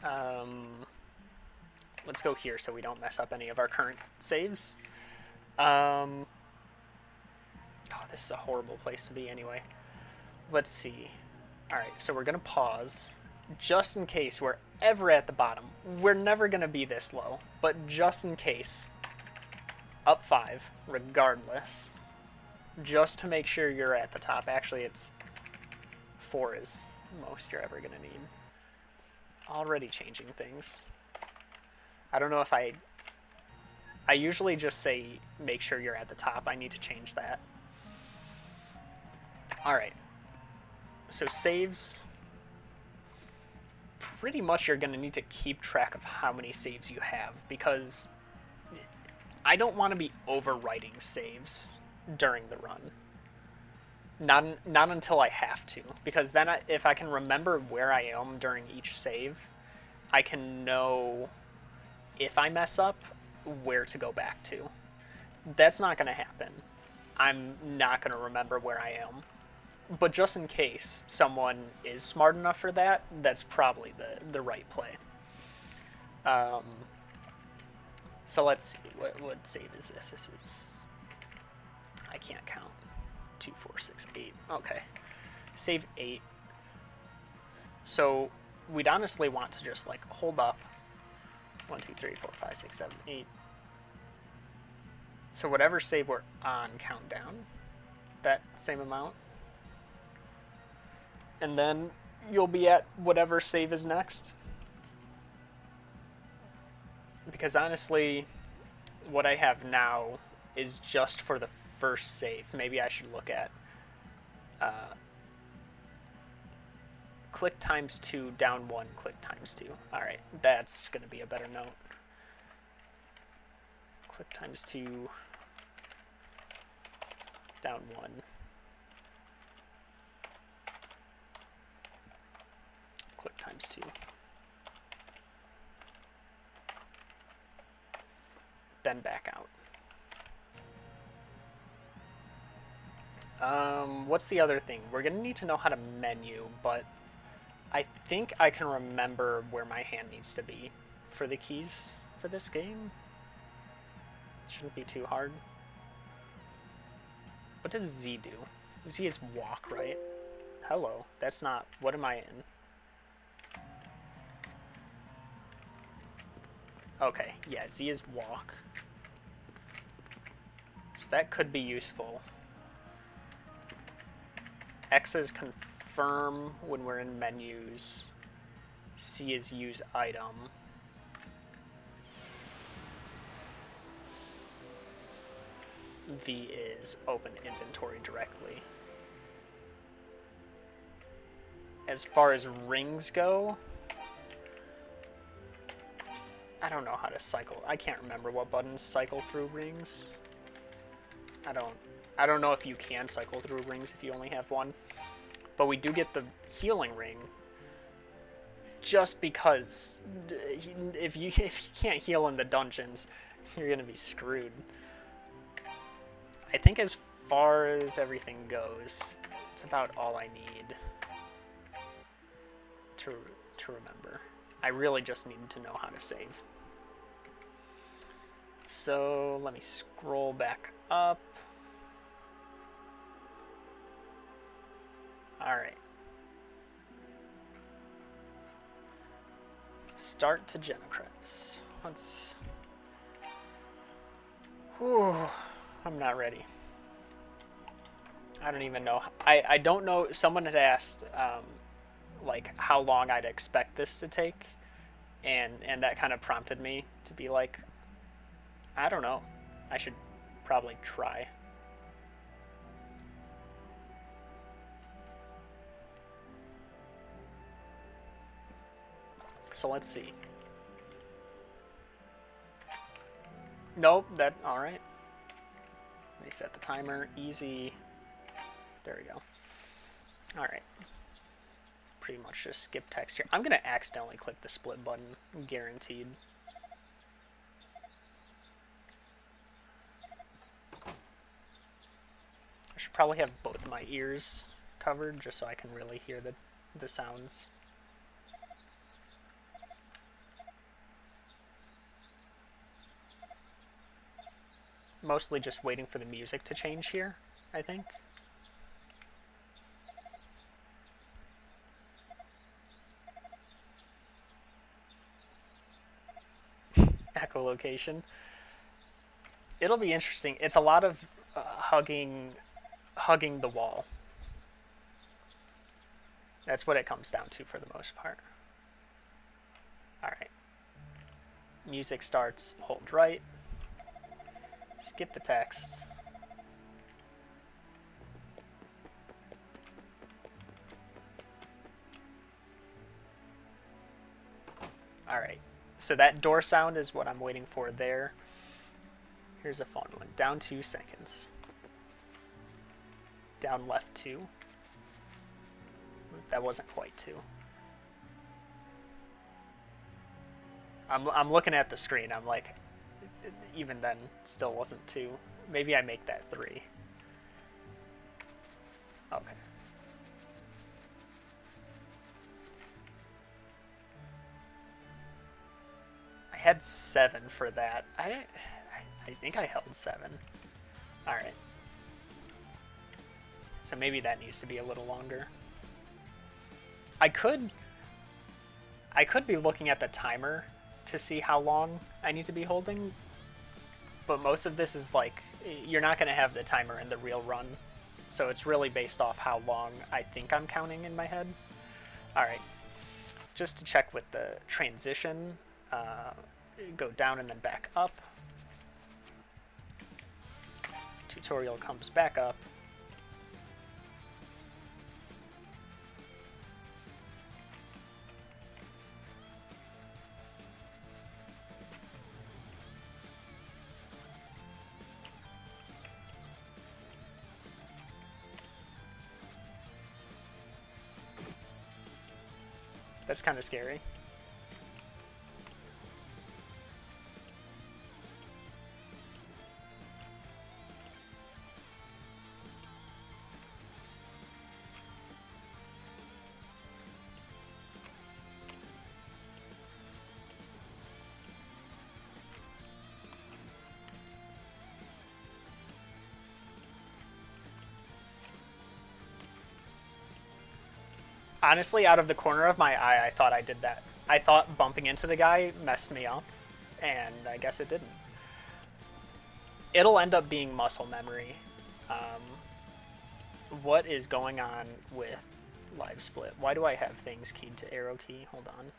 Um, let's go here so we don't mess up any of our current saves. Um, oh, this is a horrible place to be anyway. Let's see. Alright, so we're going to pause just in case we're ever at the bottom. We're never going to be this low, but just in case. Up 5, regardless. Just to make sure you're at the top. Actually, it's 4 is most you're ever going to need. Already changing things. I don't know if I usually just say make sure you're at the top. I need to change that. Alright. So saves. Pretty much you're going to need to keep track of how many saves you have, because I don't want to be overwriting saves during the run. Not until I have to, because then if I can remember where I am during each save, I can know if I mess up where to go back to. That's not going to happen. I'm not going to remember where I am. But just in case someone is smart enough for that, that's probably the right play. So let's see. What save is this? This is... I can't count. 2, 4, 6, 8. Okay. Save 8. So we'd honestly want to just like hold up. 1, 2, 3, 4, 5, 6, 7, 8. So whatever save we're on, count down that same amount. And then you'll be at whatever save is next. Because honestly, what I have now is just for the first save. Maybe I should look at click times 2, down 1, click times 2. Alright, that's going to be a better note. Click times 2, down 1. Click times 2. Then back out. What's the other thing? We're going to need to know how to menu, but I think I can remember where my hand needs to be for the keys for this game. Shouldn't be too hard. What does Z do? Z is walk, right? Hello. That's not... What am I in? Okay, yeah, Z is walk. So that could be useful. X is confirm when we're in menus. C is use item. V is open inventory directly. As far as rings go, I don't know how to cycle. I can't remember what buttons cycle through rings. I don't know if you can cycle through rings if you only have one. But we do get the healing ring. Just because if you can't heal in the dungeons, you're gonna be screwed. I think as far as everything goes, it's about all I need to remember. I really just need to know how to save. So let me scroll back up. Alright. Start to Genocrats. Let's... Whew. I'm not ready. I don't even know. I don't know. Someone had asked, like, how long I'd expect this to take. And that kind of prompted me to be like, I don't know. I should probably try. So let's see. Nope, that, alright. Reset the timer, easy. There we go. Alright. Pretty much just skip text here. I'm going to accidentally click the split button, guaranteed. I should probably have both my ears covered just so I can really hear the sounds. mostly just waiting for the music to change here, I think. Echolocation. It'll be interesting. It's a lot of hugging the wall. That's what it comes down to for the most part. Alright. Music starts, hold right. Skip the text. Alright. So that door sound is what I'm waiting for there. Here's a fun one. Down 2 seconds. Down left 2. That wasn't quite 2. I'm looking at the screen. I'm like, even then, still wasn't 2. Maybe I make that 3. Okay. I had 7 for that. I think I held 7. Alright. So maybe that needs to be a little longer. I could be looking at the timer to see how long I need to be holding, but most of this is like, you're not going to have the timer in the real run, so it's really based off how long I think I'm counting in my head. Alright, just to check with the transition, go down and then back up. Tutorial comes back up. That's kind of scary. Honestly, out of the corner of my eye, I thought I did that. I thought bumping into the guy messed me up, and I guess it didn't. It'll end up being muscle memory. What is going on with live split? Why do I have things keyed to arrow key? Hold on.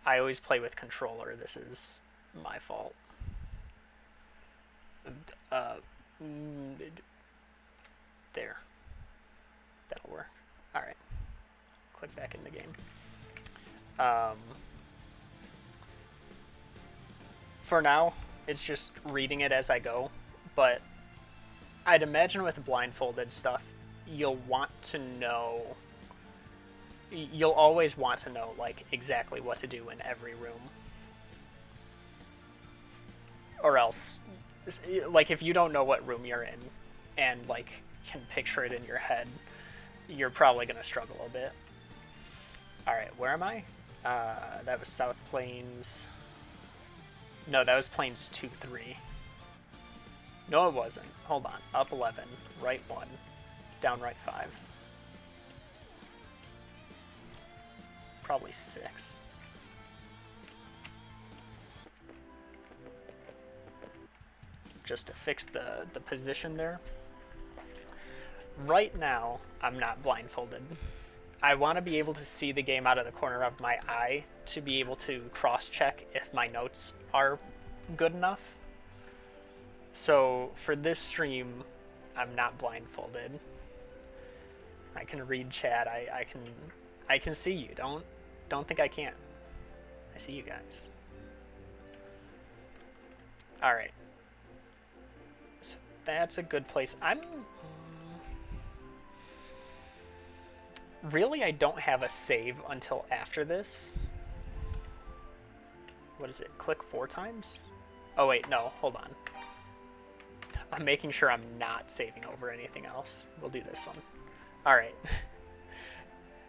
I always play with controller. This is my fault. There. That'll work. Alright. Click back in the game. For now, it's just reading it as I go, but I'd imagine with blindfolded stuff, you'll want to know... You'll always want to know, like, exactly what to do in every room. Or else, like, if you don't know what room you're in, and, like, can picture it in your head, you're probably going to struggle a bit. Alright, where am I? That was South Plains. No, that was Plains 2-3. No, it wasn't. Hold on. Up 11, right 1, down right 5. Probably 6. Just to fix the position there. Right now, I'm not blindfolded. I want to be able to see the game out of the corner of my eye to be able to cross-check if my notes are good enough. So for this stream, I'm not blindfolded. I can read chat. I can see you. Don't think I can't. I see you guys. All right. So that's a good place. Really, I don't have a save until after this. What is it? Click 4 times? Oh wait, no, hold on. I'm making sure I'm not saving over anything else. We'll do this one. Alright.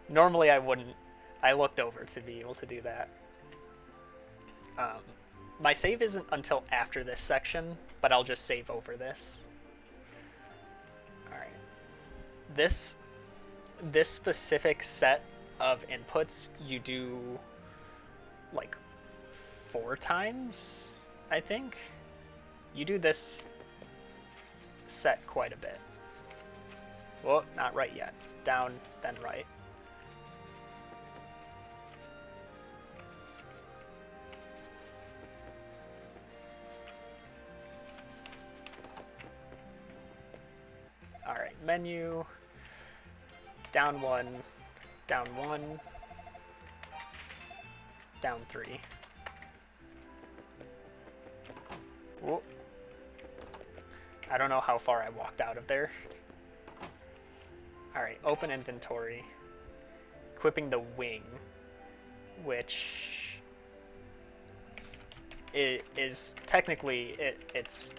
Normally I wouldn't. I looked over to be able to do that. My save isn't until after this section, but I'll just save over this. Alright. This specific set of inputs you do like 4 times, I think. You do this set quite a bit. Well, not right yet. Down, then right. Alright, menu. Down 1, down 1, down 3. Whoa. I don't know how far I walked out of there. Alright, open inventory. Equipping the wing, which is technically, it's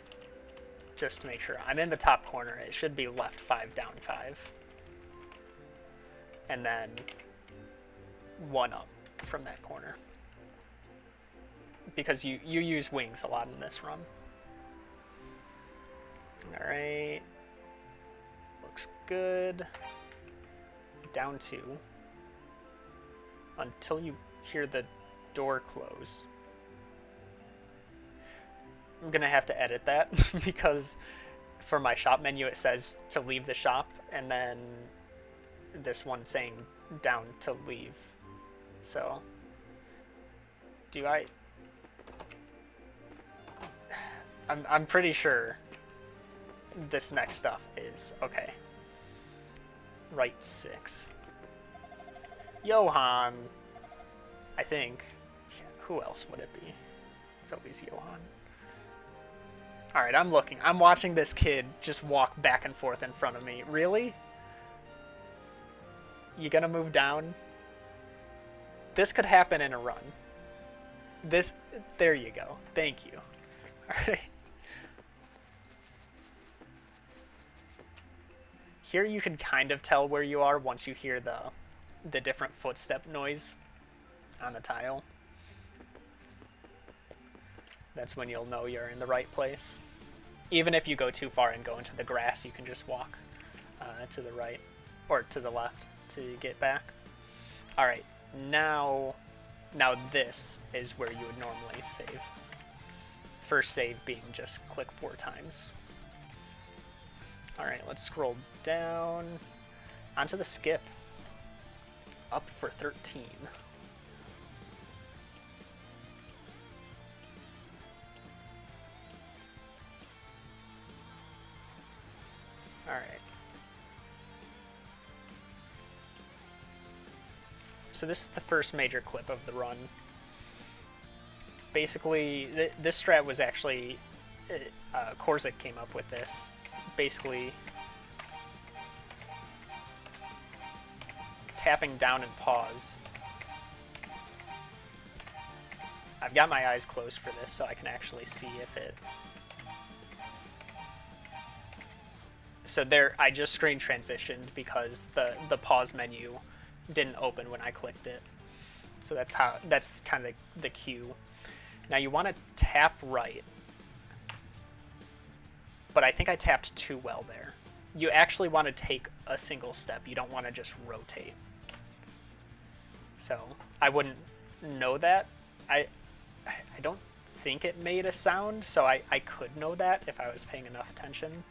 just to make sure. I'm in the top corner. It should be left 5, down 5. And then 1 up from that corner. Because you use wings a lot in this run. Alright. Looks good. Down 2. Until you hear the door close. I'm gonna have to edit that because for my shop menu it says to leave the shop, and then this one saying down to leave. So do I'm pretty sure this next stuff is okay. Right 6. Johan, I think. Yeah, who else would it be? It's always Johan. Alright, I'm looking. I'm watching this kid just walk back and forth in front of me. Really? You gonna move down? This could happen in a run. There you go. Thank you. Alright. Here you can kind of tell where you are once you hear the different footstep noise on the tile. That's when you'll know you're in the right place. Even if you go too far and go into the grass, you can just walk to the right or to the left to get back. All right, now this is where you would normally save. First save being just click 4 times. All right, let's scroll down onto the skip. Up for 13. All right. So this is the first major clip of the run. Basically, this strat was actually, Korzik came up with this. Basically, tapping down and pause. I've got my eyes closed for this so I can actually see if it... So there, I just screen transitioned because the pause menu didn't open when I clicked it. So that's kind of the cue. Now you want to tap right, but I think I tapped too well there. You actually want to take a single step. You don't want to just rotate. So I wouldn't know that. I don't think it made a sound, so I could know that if I was paying enough attention.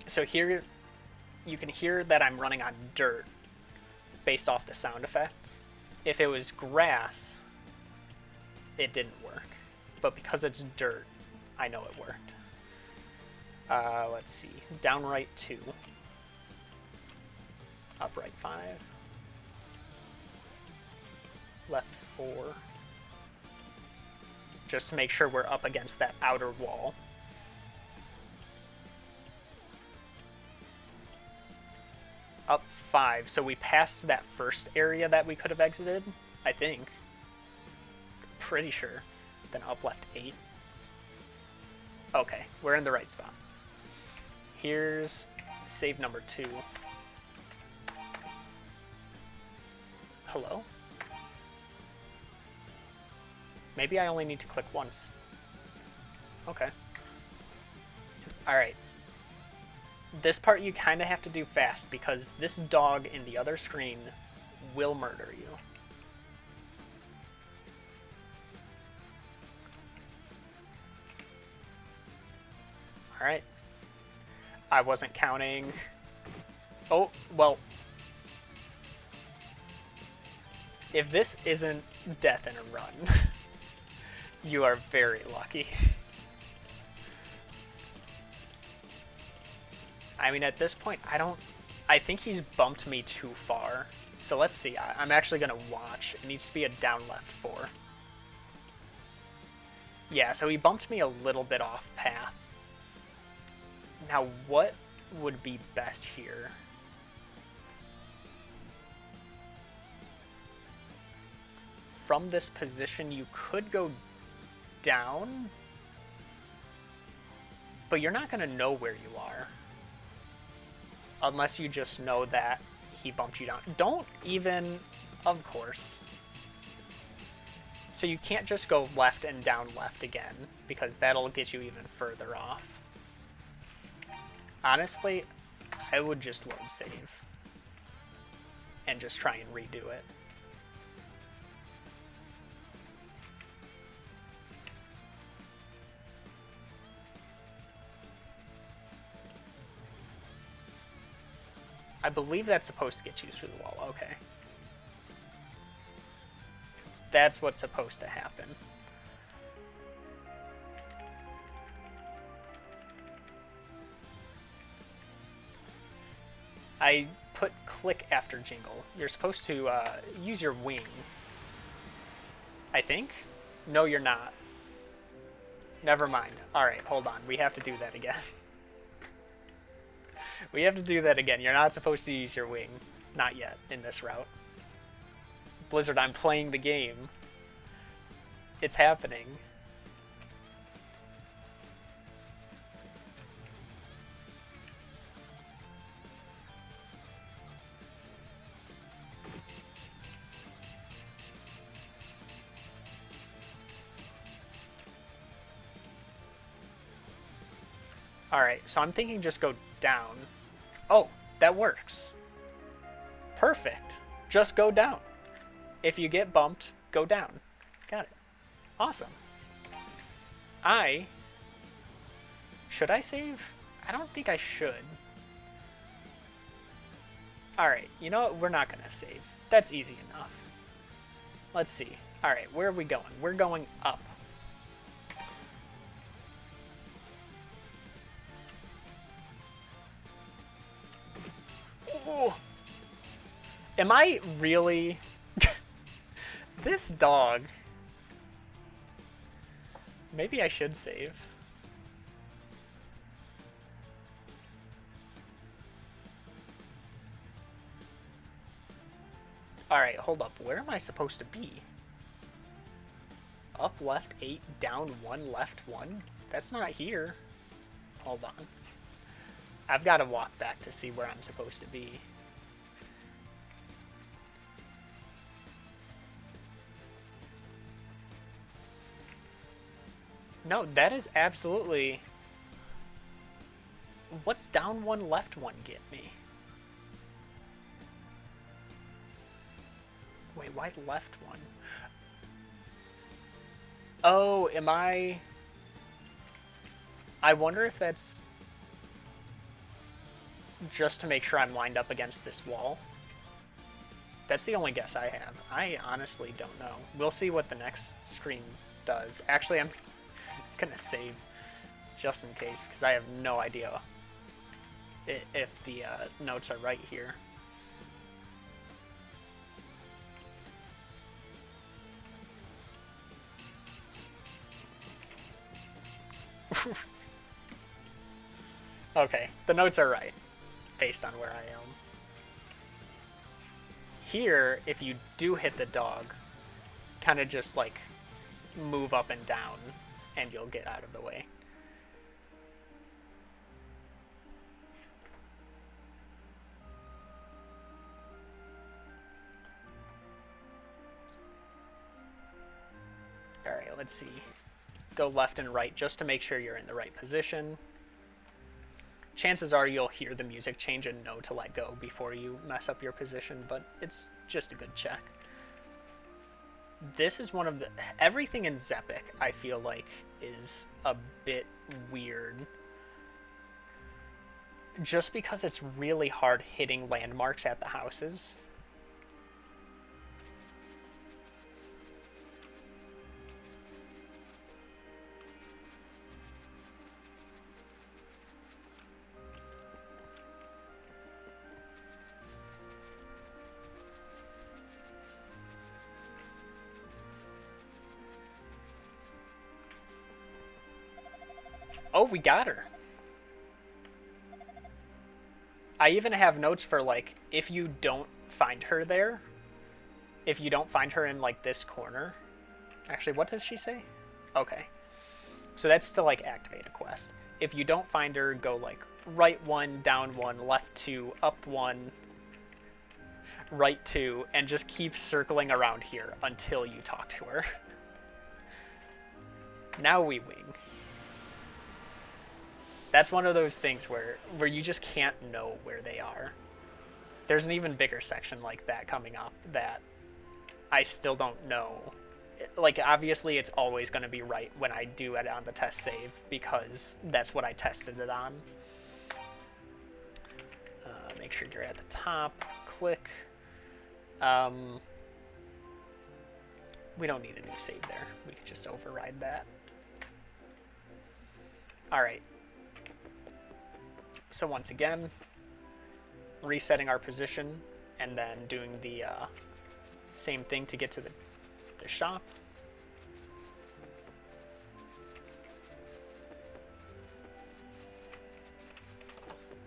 So here you can hear that I'm running on dirt based off the sound effect. If it was grass, it didn't work. But because it's dirt, I know it worked. Let's see. Down right 2. Up right 5. Left 4. Just to make sure we're up against that outer wall. Up 5, so we passed that first area that we could have exited, I think. Pretty sure. Then up left 8. Okay, we're in the right spot. Here's save number 2. Hello? Maybe I only need to click once. Okay. Alright. This part you kind of have to do fast because this dog in the other screen will murder you. Alright. I wasn't counting. Oh, well. If this isn't death in a run, you are very lucky. I mean, at this point, I think he's bumped me too far. So let's see. I'm actually going to watch. It needs to be a down left 4. Yeah, so he bumped me a little bit off path. Now, what would be best here? From this position, you could go down, but you're not going to know where you are. Unless you just know that he bumped you down. Don't even, of course. So you can't just go left and down left again, because that'll get you even further off. Honestly, I would just load save. And just try and redo it. I believe that's supposed to get you through the wall. Okay. That's what's supposed to happen. I put click after jingle. You're supposed to use your wing. I think? No, you're not. Never mind. Alright, hold on. We have to do that again. We have to do that again. You're not supposed to use your wing. Not yet, in this route. Blizzard, I'm playing the game. It's happening. Alright, so I'm thinking just go down. Oh, that works. Perfect. Just go down. If you get bumped, go down. Got it. Awesome. Should I save? I don't think I should. Alright, you know what? We're not going to save. That's easy enough. Let's see. Alright, where are we going? We're going up. Oh. Am I really... This dog... Maybe I should save. Alright, hold up. Where am I supposed to be? Up left 8, down 1, left 1? That's not here. Hold on. I've got to walk back to see where I'm supposed to be. No, that is absolutely... What's down 1, left 1 get me? Wait, why left 1? Oh, am I wonder if that's just to make sure I'm lined up against this wall. That's the only guess I have. I honestly don't know. We'll see what the next screen does. Actually, I'm gonna save just in case because I have no idea if the notes are right here. Okay, the notes are right based on where I am. Here, if you do hit the dog, kind of just like move up and down and you'll get out of the way. let's see. Go left and right just to make sure you're in the right position. Chances are you'll hear the music change and know to let go before you mess up your position, but it's just a good check. This is one of the... Everything in Zepic, I feel like, is a bit weird. Just because it's really hard hitting landmarks at the houses. Oh, we got her. I even have notes for, like, if you don't find her there, if you don't find her in, like, this corner. Actually, what does she say? Okay. So that's to, like, activate a quest. If you don't find her, go, like, right 1, down 1, left 2, up 1, right 2, and just keep circling around here until you talk to her. Now we wing. That's one of those things where you just can't know where they are. There's an even bigger section like that coming up that I still don't know. Like, obviously, it's always going to be right when I do it on the test save, because that's what I tested it on. Make sure you're at the top. Click. We don't need a new save there. We can just override that. All right. So once again, resetting our position and then doing the same thing to get to the shop.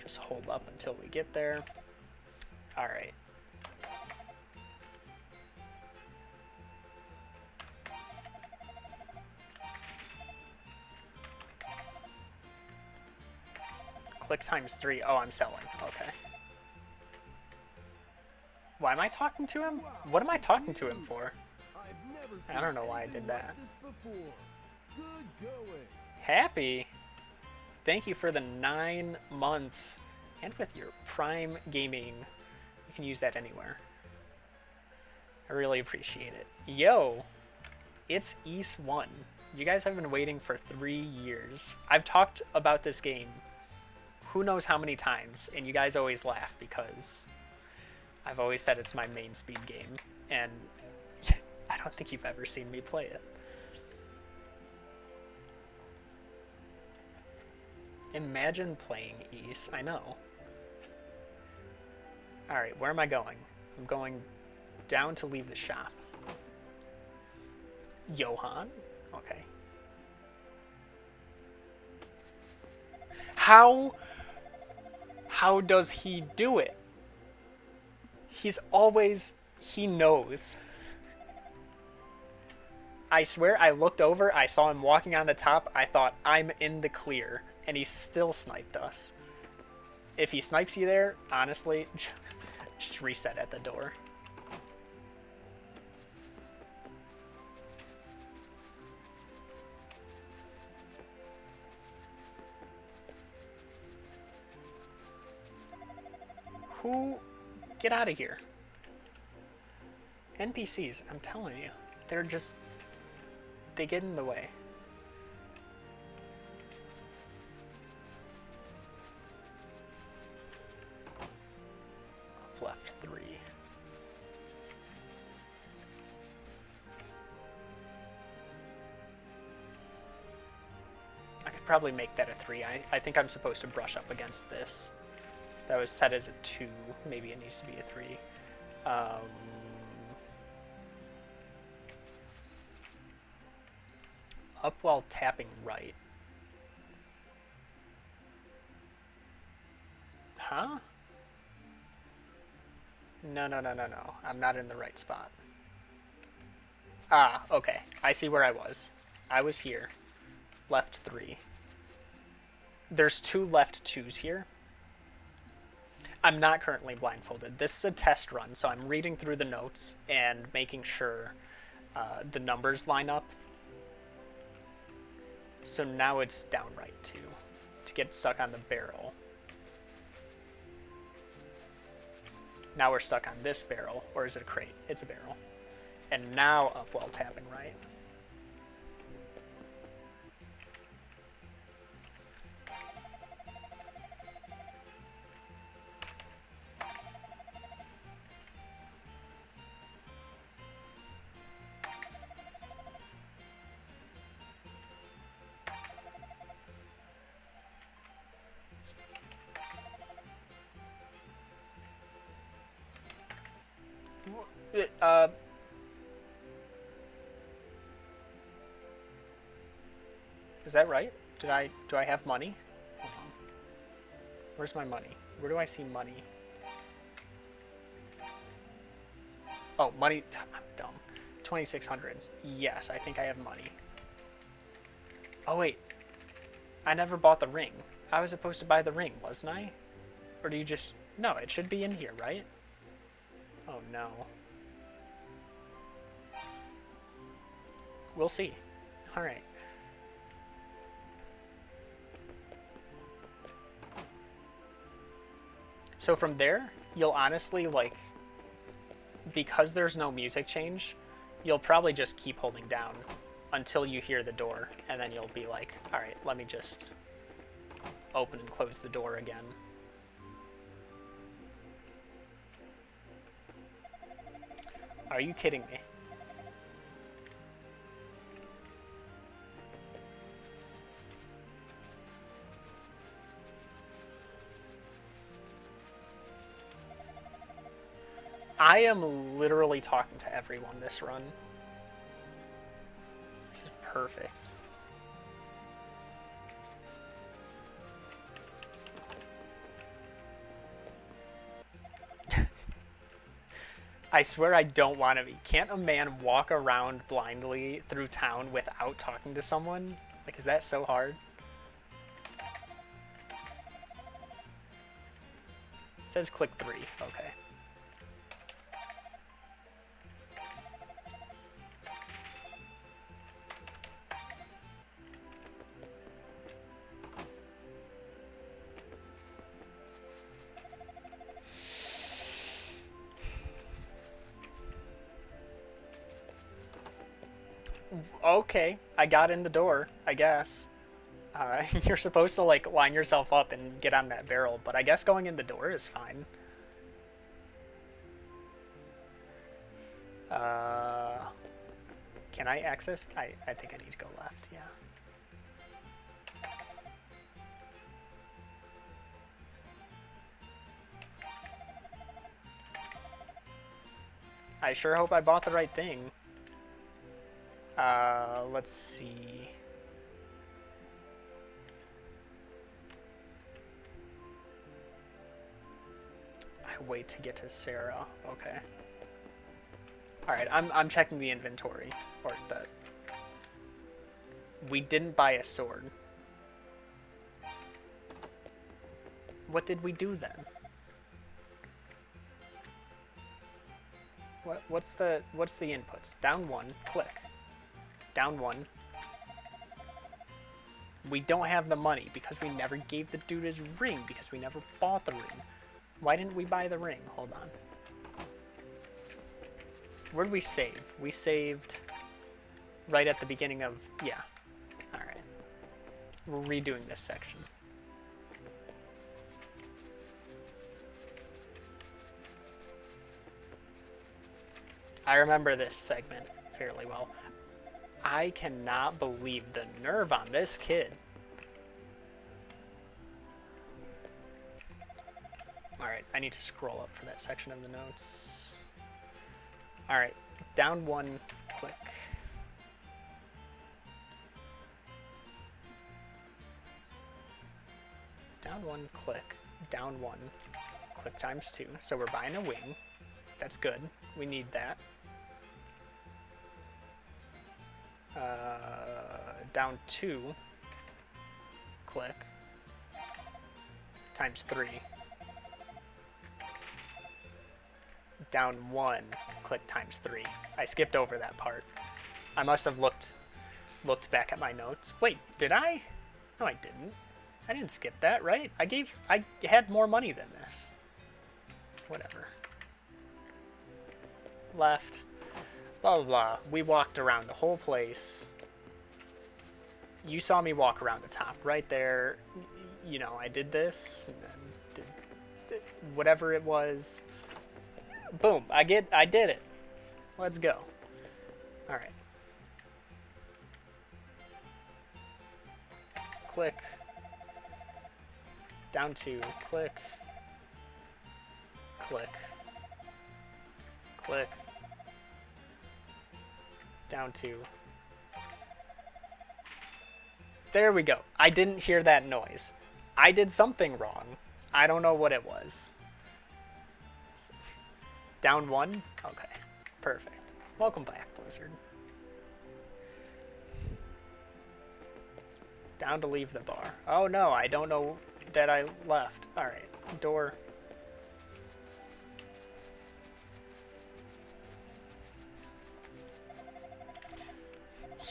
Just hold up until we get there. All right. Click ×3. Oh, I'm selling. Okay. Why am I talking to him? What am I talking to him for? I don't know why I did that. Happy? Thank you for the 9 months. And with your Prime Gaming. You can use that anywhere. I really appreciate it. Yo! It's East 1. You guys have been waiting for 3 years. I've talked about this game who knows how many times, and you guys always laugh because I've always said it's my main speed game, and I don't think you've ever seen me play it. Imagine playing East. I know. Alright, where am I going? I'm going down to leave the shop. Johan? Okay. How does he do it? He's always... He knows. I swear I looked over, I saw him walking on the top, I thought, I'm in the clear. And he still sniped us. If he snipes you there, honestly, just reset at the door. Who? Get out of here. NPCs, I'm telling you. They're just... They get in the way. Up left 3. I could probably make that a 3. I think I'm supposed to brush up against this. That was set as a 2. Maybe it needs to be a 3. Up while tapping right. Huh? No. I'm not in the right spot. Ah, okay. I see where I was. I was here. Left 3. There's 2 left 2s here. I'm not currently blindfolded. This is a test run, so I'm reading through the notes and making sure the numbers line up. So now it's down right to get stuck on the barrel. Now we're stuck on this barrel, or is it a crate? It's a barrel. And now up while tapping right. Is that right? Do I have money? Hold on. Where's my money? Where do I see money? Oh, money. I'm dumb. 2,600. Yes, I think I have money. Oh wait, I never bought the ring. I was supposed to buy the ring, wasn't I? Or do you just... No, it should be in here, right? Oh no. We'll see. Alright. So from there, you'll honestly, like... Because there's no music change, you'll probably just keep holding down until you hear the door, and then you'll be like, alright, let me just open and close the door again. Are you kidding me? I am literally talking to everyone this run. This is perfect. I swear I don't want to be. Can't a man walk around blindly through town without talking to someone? Like, is that so hard? It says click 3. Okay. Okay, I got in the door, I guess. You're supposed to, like, line yourself up and get on that barrel, but I guess going in the door is fine. Can I access? I think I need to go left, yeah. I sure hope I bought the right thing. Let's see. I wait to get to Sarah. Okay. All right, I'm checking the inventory, or the. We didn't buy a sword. What did we do then? What's the inputs? Down 1, click. Down 1. We don't have the money because we never gave the dude his ring because we never bought the ring. Why didn't we buy the ring? Hold on. Where did we save? We saved right at the beginning of... Yeah. Alright. We're redoing this section. I remember this segment fairly well. I cannot believe the nerve on this kid. Alright, I need to scroll up for that section of the notes. Alright, down 1, click. Down 1, click. Down 1, click times 2. So we're buying a wing. That's good. We need that. Down 2, click, times 3. Down 1, click times 3. I skipped over that part. I must have looked looked back at my notes. Wait, did I? No, I didn't. I didn't skip that, right? I had more money than this. Whatever. Left. Blah, blah, blah. We walked around the whole place. You saw me walk around the top right there. You know, I did this, and then did whatever it was. Boom, I did it. Let's go. All right. Click. Down 2, click. Click. Click. Down 2. There we go. I didn't hear that noise. I did something wrong. I don't know what it was. Down 1? Okay. Perfect. Welcome back, Blizzard. Down to leave the bar. Oh no, I don't know that I left. Alright. Door.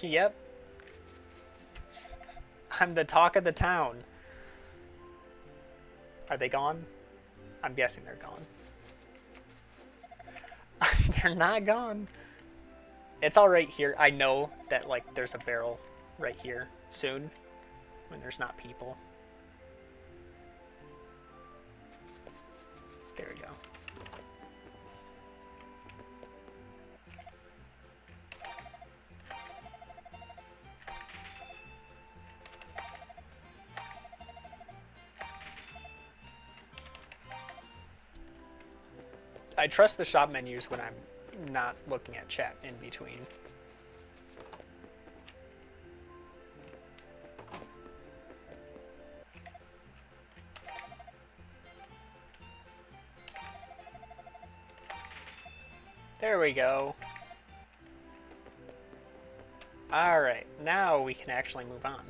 Yep. I'm the talk of the town. Are they gone? I'm guessing they're gone. They're not gone. It's all right here. I know that, like, there's a barrel right here soon when there's not people. There we go. I trust the shop menus when I'm not looking at chat in between. There we go. Alright, now we can actually move on.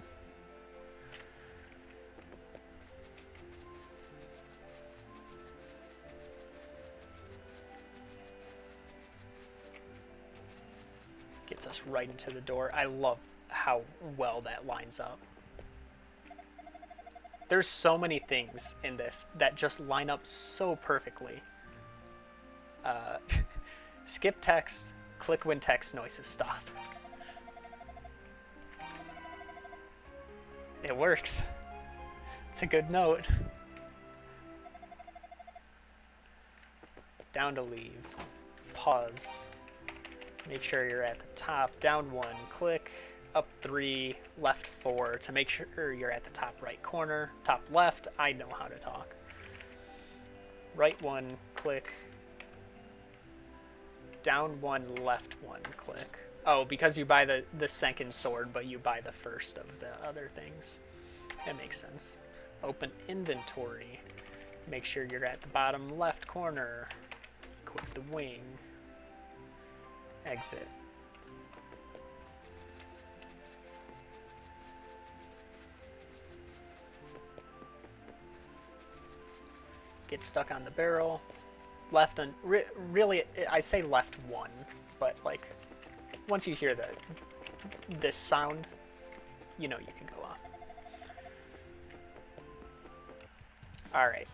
Gets us right into the door. I love how well that lines up. There's so many things in this that just line up so perfectly. Skip text, click when text noises stop. It works. It's a good note. Down to leave. Pause. Make sure you're at the top. Down 1, click. Up 3, left 4 to make sure you're at the top right corner. Top left, I know how to talk. Right 1, click. Down 1, left 1, click. Oh, because you buy the second sword, but you buy the first of the other things. That makes sense. Open inventory. Make sure you're at the bottom left corner. Equip the wing. Exit. Get stuck on the barrel. Left and really, I say left 1, but like once you hear this sound, you know you can go on. All right.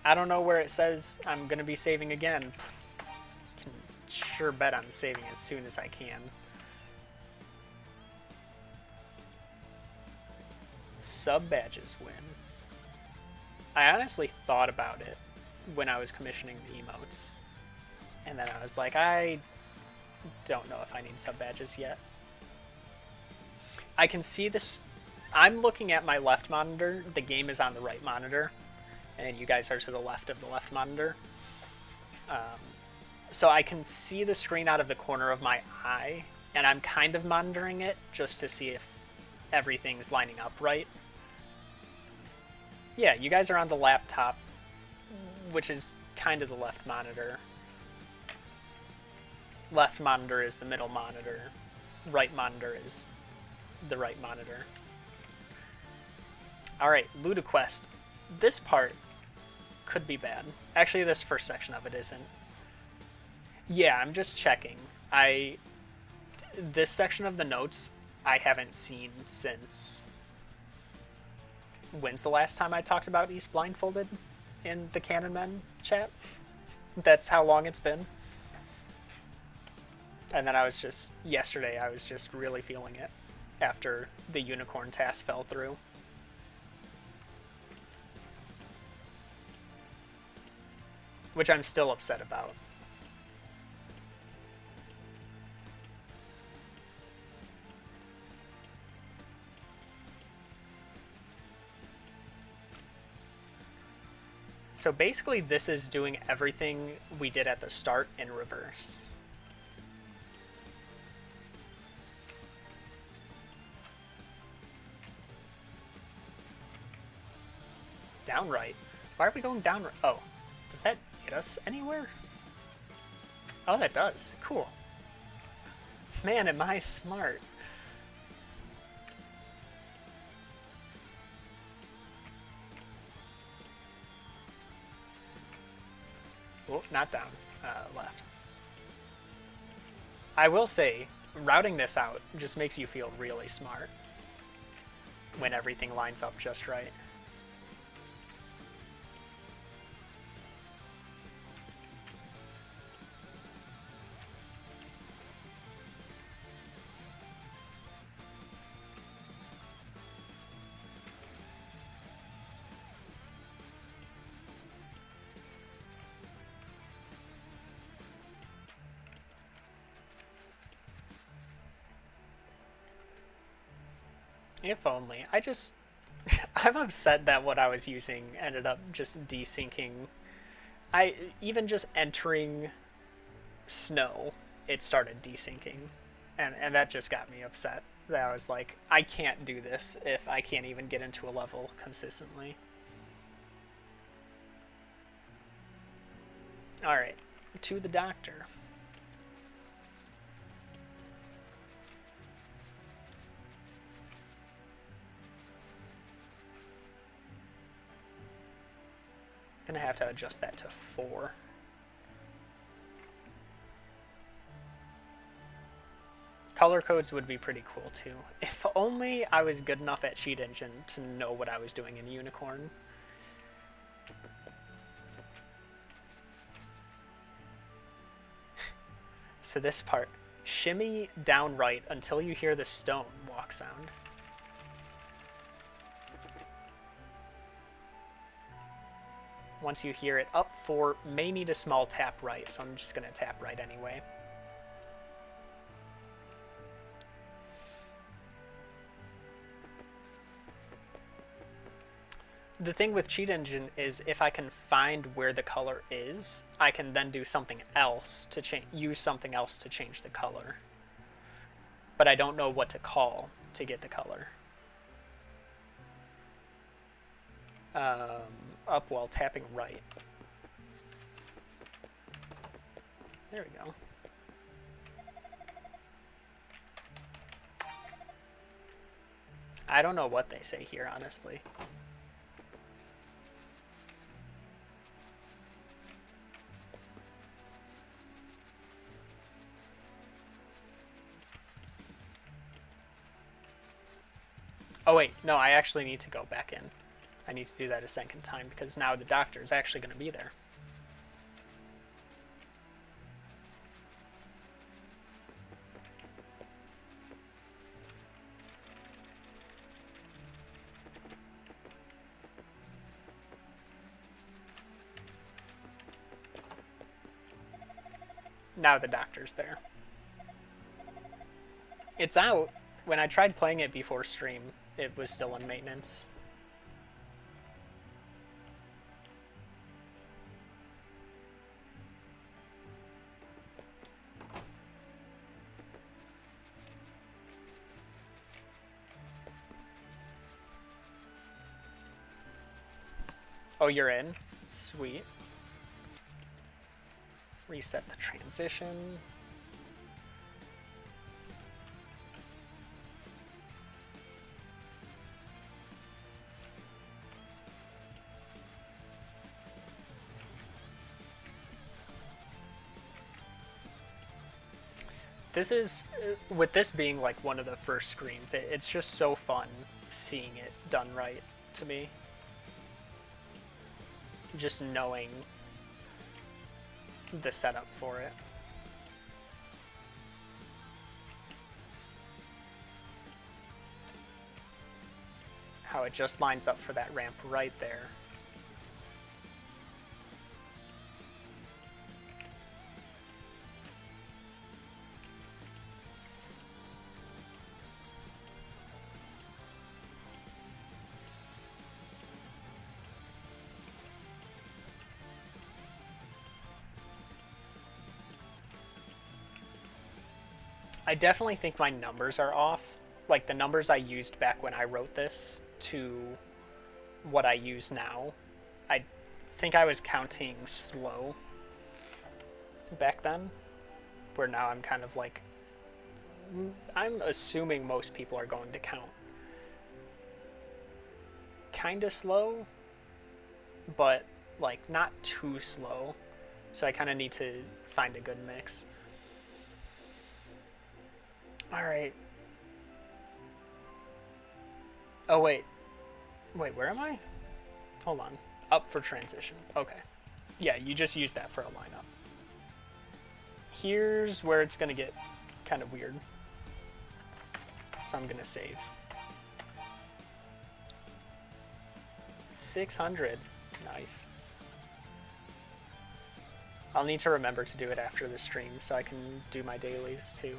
I don't know where it says I'm gonna be saving again. You can sure bet I'm saving as soon as I can. Sub badges win. I honestly thought about it when I was commissioning the emotes, and then I was like, I don't know if I need sub badges yet. I can see this. I'm looking at my left monitor. The game is on the right monitor, and you guys are to the left of the left monitor. So I can see the screen out of the corner of my eye, and I'm kind of monitoring it just to see if everything's lining up right. Yeah, you guys are on the laptop, which is kind of the left monitor. Left monitor is the middle monitor. Right monitor is the right monitor. Alright, Ludaquest. This part could be bad. Actually, this first section of it isn't. Yeah, I'm just checking. This section of the notes, I haven't seen since. When's the last time I talked about East Blindfolded in the Canon Men chat? That's how long it's been. And then yesterday I was just really feeling it after the unicorn task fell through. Which I'm still upset about. So basically this is doing everything we did at the start in reverse. Down right? Why are we going down right? Oh, does that get us anywhere? Oh, that does. Cool. Man, am I smart. Oh, not down. Left. I will say, routing this out just makes you feel really smart when everything lines up just right. If only. I'm upset that what I was using ended up just desyncing. Even just entering snow, it started desyncing. And that just got me upset. That I was like, I can't do this if I can't even get into a level consistently. Alright, to the doctor. Gonna have to adjust that to 4. Color codes would be pretty cool too. If only I was good enough at Cheat Engine to know what I was doing in Unicorn. So this part, shimmy down right until you hear the stone walk sound. Once you hear it, up 4 may need a small tap right, so I'm just going to tap right anyway. The thing with Cheat Engine is if I can find where the color is, I can then do something else to use something else to change the color. But I don't know what to call to get the color. Up while tapping right. There we go. I don't know what they say here, honestly. Oh wait, no, I actually need to go back in. I need to do that a second time because now the doctor is actually going to be there. Now the doctor's there. It's out. When I tried playing it before stream, it was still in maintenance. Oh, you're in? Sweet. Reset the transition. This is, with this being like one of the first screens, it's just so fun seeing it done right to me. Just knowing the setup for it. How it just lines up for that ramp right there. I definitely think my numbers are off. Like the numbers I used back when I wrote this to what I use now. I think I was counting slow back then, where now I'm kind of like, I'm assuming most people are going to count kind of slow, but like not too slow. So I kind of need to find a good mix. All right. Oh, wait. Wait, where am I? Hold on. Up for transition. Okay. Yeah, you just use that for a lineup. Here's where it's going to get kind of weird. So I'm going to save. 600. Nice. I'll need to remember to do it after the stream so I can do my dailies too.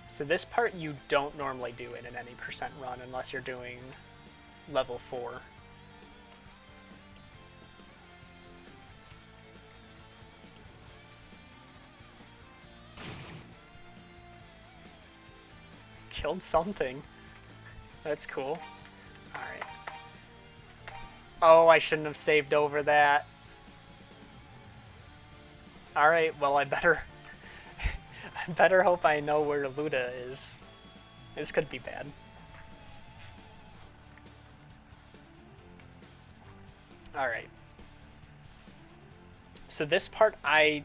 So this part you don't normally do in an any percent run unless you're doing level 4. Killed something. That's cool. Alright. Oh, I shouldn't have saved over that. Alright, well I better hope I know where Luda is. This could be bad. Alright. So this part, I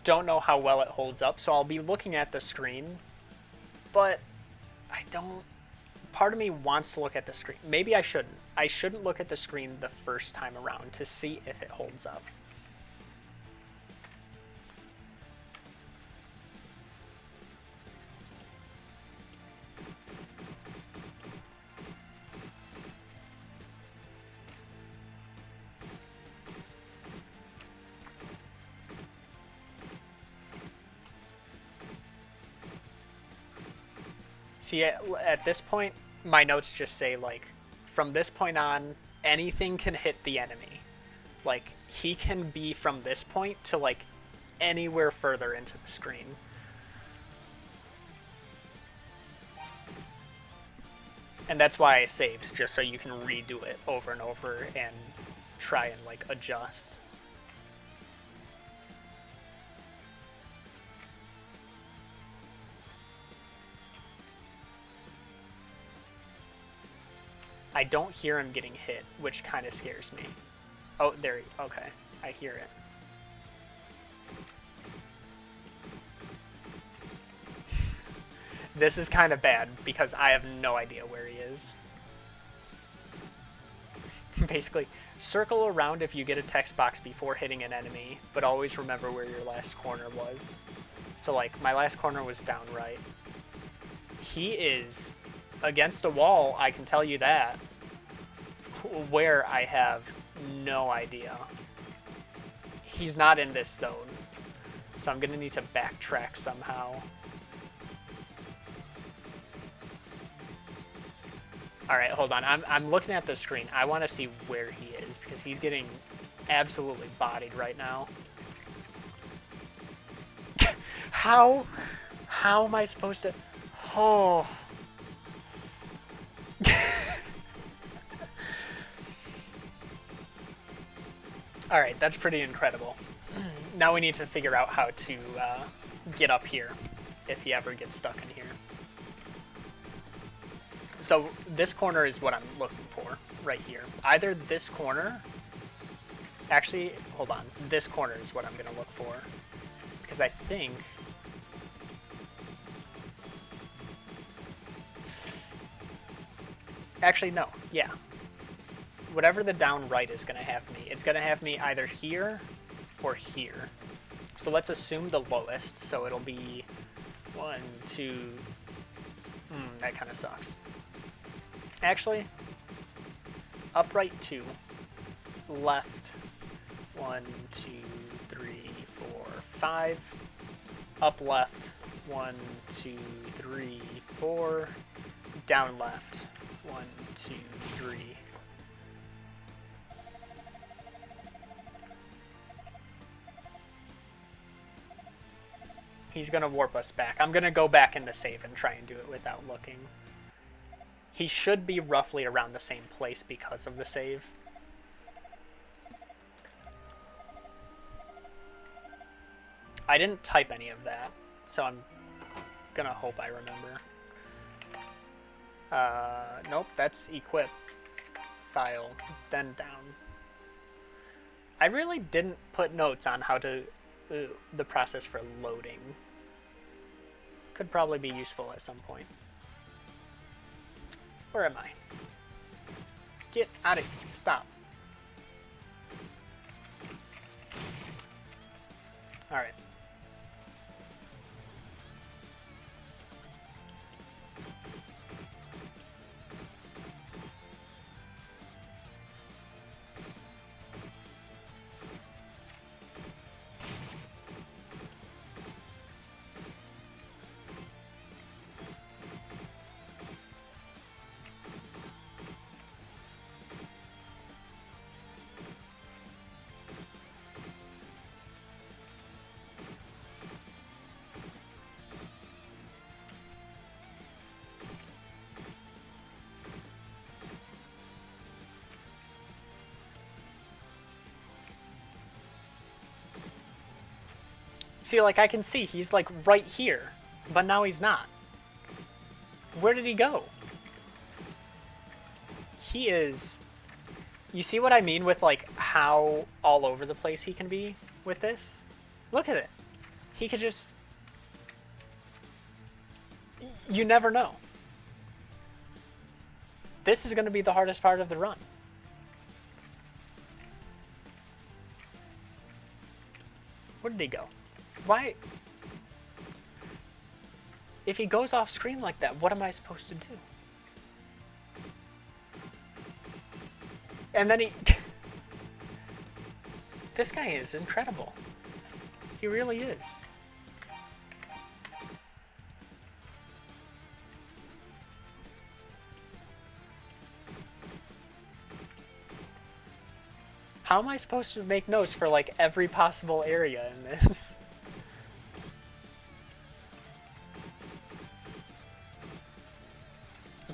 don't know how well it holds up, so I'll be looking at the screen, but I don't... Part of me wants to look at the screen. Maybe I shouldn't. I shouldn't look at the screen the first time around to see if it holds up. See, at this point, my notes just say, like, from this point on, anything can hit the enemy. Like, he can be from this point to, like, anywhere further into the screen. And that's why I saved, just so you can redo it over and over and try and, like, adjust. I don't hear him getting hit, which kind of scares me. Oh, there he... Okay, I hear it. This is kind of bad, because I have no idea where he is. Basically, circle around if you get a text box before hitting an enemy, but always remember where your last corner was. So, like, my last corner was down right. He is... against a wall, I can tell you that. Where, I have no idea. He's not in this zone. So I'm going to need to backtrack somehow. Alright, hold on. I'm looking at the screen. I want to see where he is, because he's getting absolutely bodied right now. How am I supposed to... Oh... Alright, that's pretty incredible. Now we need to figure out how to get up here, if he ever gets stuck in here. So this corner is what I'm looking for right here. Either this corner. Actually, hold on. This corner is what I'm going to look for. Because I think... Actually, no. Yeah. Whatever the down right is going to have me. It's going to have me either here or here. So let's assume the lowest. So it'll be 1, 2... that kind of sucks. Actually, upright 2. Left 1, 2, 3, 4, 5. Up left 1, 2, 3, 4. Down left 1, 2, 3. He's gonna warp us back. I'm gonna go back in the save and try and do it without looking. He should be roughly around the same place because of the save. I didn't type any of that, so I'm gonna hope I remember. Nope, that's equip. File, then down. I really didn't put notes on how to... the process for loading. Could probably be useful at some point. Where am I? Get out of here. Stop. Alright. See, like, I can see he's, like, right here, but now he's not. Where did he go? He is... You see what I mean with, like, how all over the place he can be with this? Look at it. He could just... You never know. This is going to be the hardest part of the run. Where did he go? Why? If he goes off screen like that, what am I supposed to do? And then he... This guy is incredible. He really is. How am I supposed to make notes for, like, every possible area in this?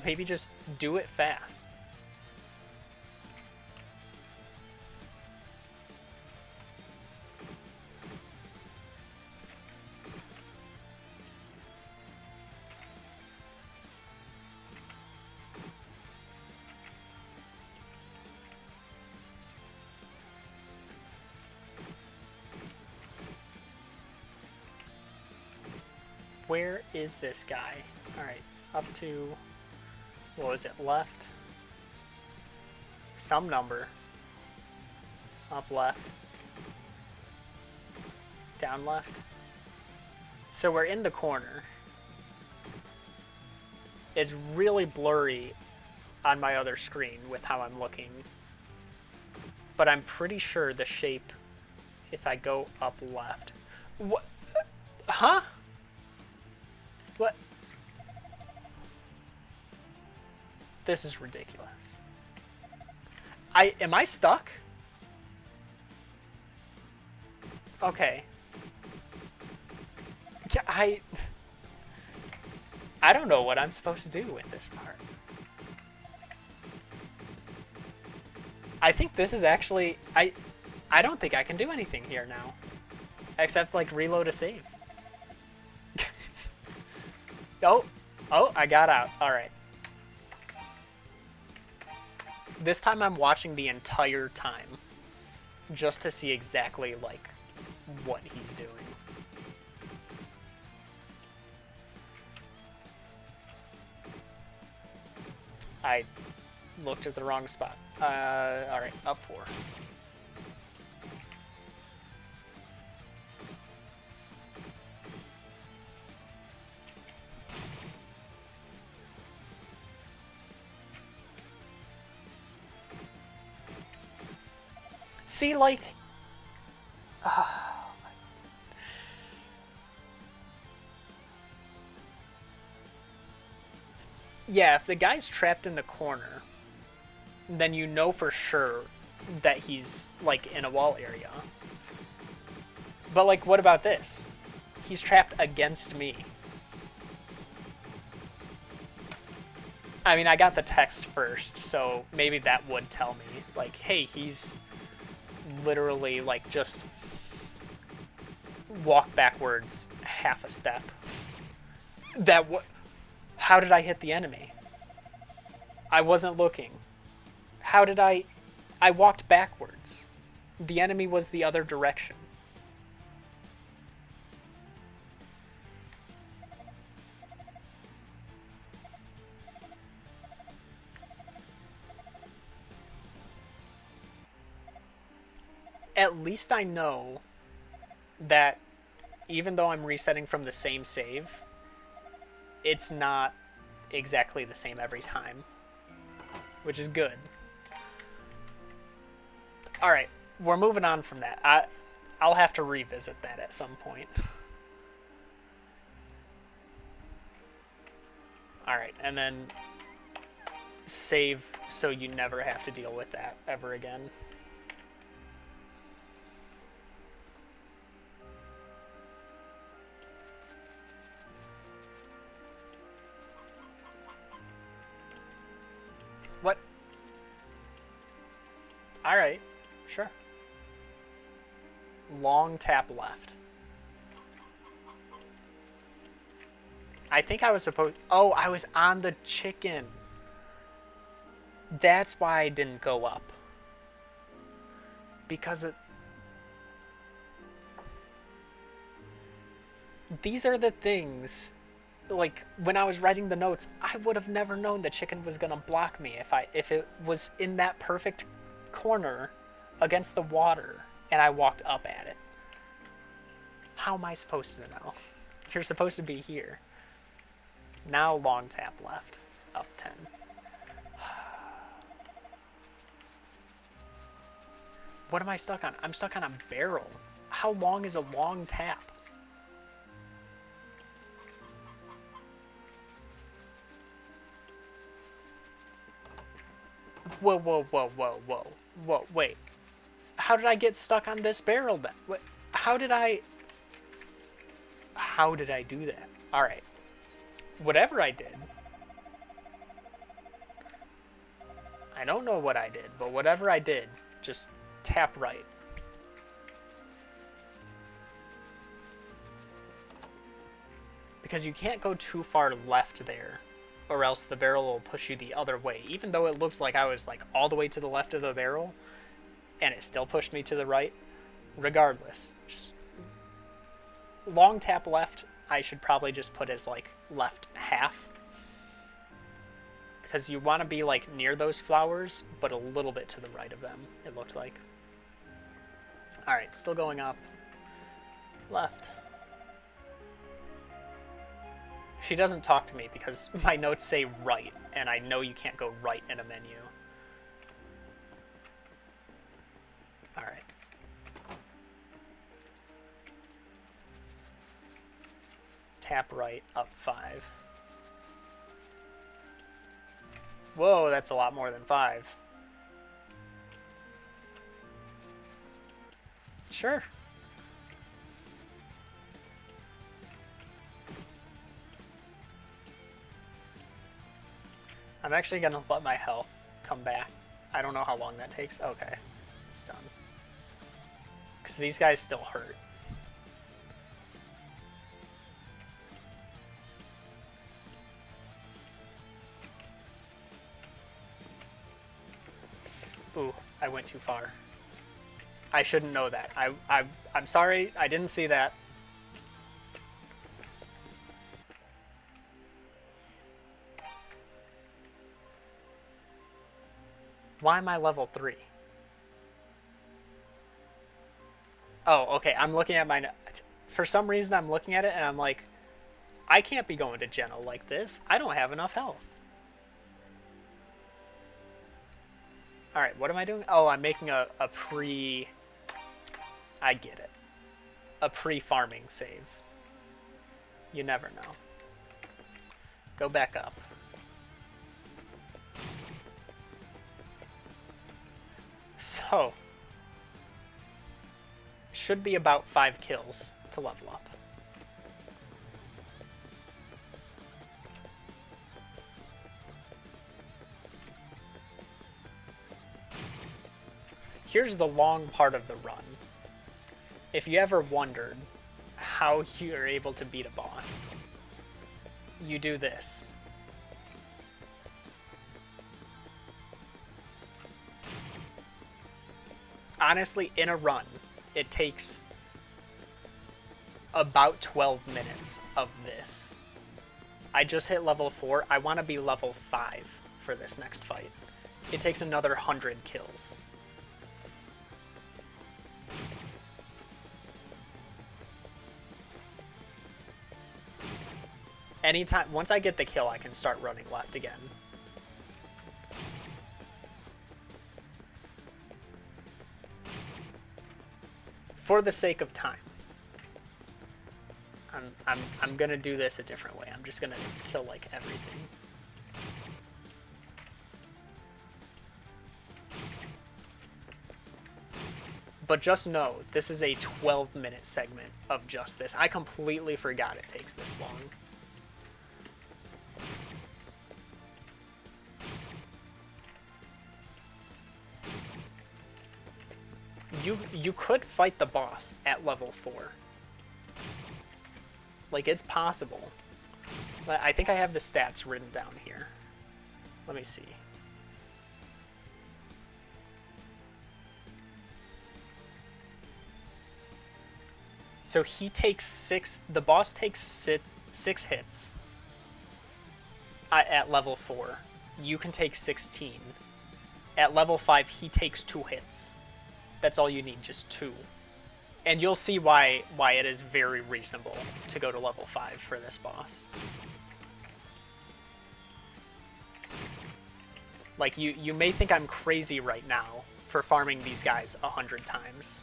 Maybe just do it fast. Where is this guy? Alright, up to... What was it? Left? Some number. Up left. Down left. So we're in the corner. It's really blurry on my other screen with how I'm looking. But I'm pretty sure the shape, if I go up left... What? Huh? What? This is ridiculous. Am I stuck? Okay. Yeah, I don't know what I'm supposed to do with this part. I think this is actually... I don't think I can do anything here now. Except, like, reload a save. Oh, I got out. Alright. This time I'm watching the entire time just to see exactly, like, what he's doing. I looked at the wrong spot. Alright, up 4. See, like... yeah, if the guy's trapped in the corner, then you know for sure that he's, like, in a wall area. But, like, what about this? He's trapped against me. I mean, I got the text first, so maybe that would tell me, like, hey, he's literally, like, just walk backwards half a step. How did I hit the enemy? I wasn't looking. How did I walked backwards. The enemy was the other direction. At least I know that even though I'm resetting from the same save, it's not exactly the same every time, which is good. Alright, we're moving on from that. I'll have to revisit that at some point. Alright, and then save so you never have to deal with that ever again. What? Alright, sure. Long tap left. I think I was supposed... Oh, I was on the chicken. That's why I didn't go up. Because it... These are the things... Like, when I was writing the notes, I would have never known the chicken was gonna block me if it was in that perfect corner against the water and I walked up at it. How am I supposed to know? You're supposed to be here. Now long tap left. Up 10. What am I stuck on? I'm stuck on a barrel. How long is a long tap? Whoa, whoa, whoa, whoa, whoa. Whoa, wait. How did I get stuck on this barrel then? What? How did I do that? Alright. Whatever I did. I don't know what I did, but whatever I did, just tap right. Because you can't go too far left there, or else the barrel will push you the other way. Even though it looked like I was like all the way to the left of the barrel, and it still pushed me to the right. Regardless, just long tap left, I should probably just put as like left half. Because you want to be like near those flowers, but a little bit to the right of them, it looked like. Alright, still going up. Left. She doesn't talk to me because my notes say right, and I know you can't go right in a menu. Alright. Tap right, up 5. Whoa, that's a lot more than 5. Sure. I'm actually gonna let my health come back. I don't know how long that takes. Okay, it's done. Because these guys still hurt. Ooh, I went too far. I shouldn't know that. I'm sorry, I didn't see that. Why am I level 3? Oh, okay, I'm looking at my... For some reason, I'm looking at it and I'm like, I can't be going to Geno like this. I don't have enough health. Alright, what am I doing? Oh, I'm making a pre... I get it. A pre-farming save. You never know. Go back up. So, should be about 5 kills to level up. Here's the long part of the run. If you ever wondered how you're able to beat a boss, you do this. Honestly, in a run, it takes about 12 minutes of this. I just hit level 4. I want to be level 5 for this next fight. It takes another 100 kills. Anytime, once I get the kill, I can start running left again. For the sake of time, I'm gonna do this a different way. I'm just gonna kill like everything. But just know, this is a 12-minute segment of just this. I completely forgot it takes this long. You could fight the boss at level 4. Like, it's possible. I think I have the stats written down here. Let me see. So he takes 6... The boss takes 6 hits at level 4. You can take 16. At level 5, he takes 2 hits. That's all you need, just 2. And you'll see why it is very reasonable to go to level 5 for this boss. Like, you may think I'm crazy right now for farming these guys 100 times.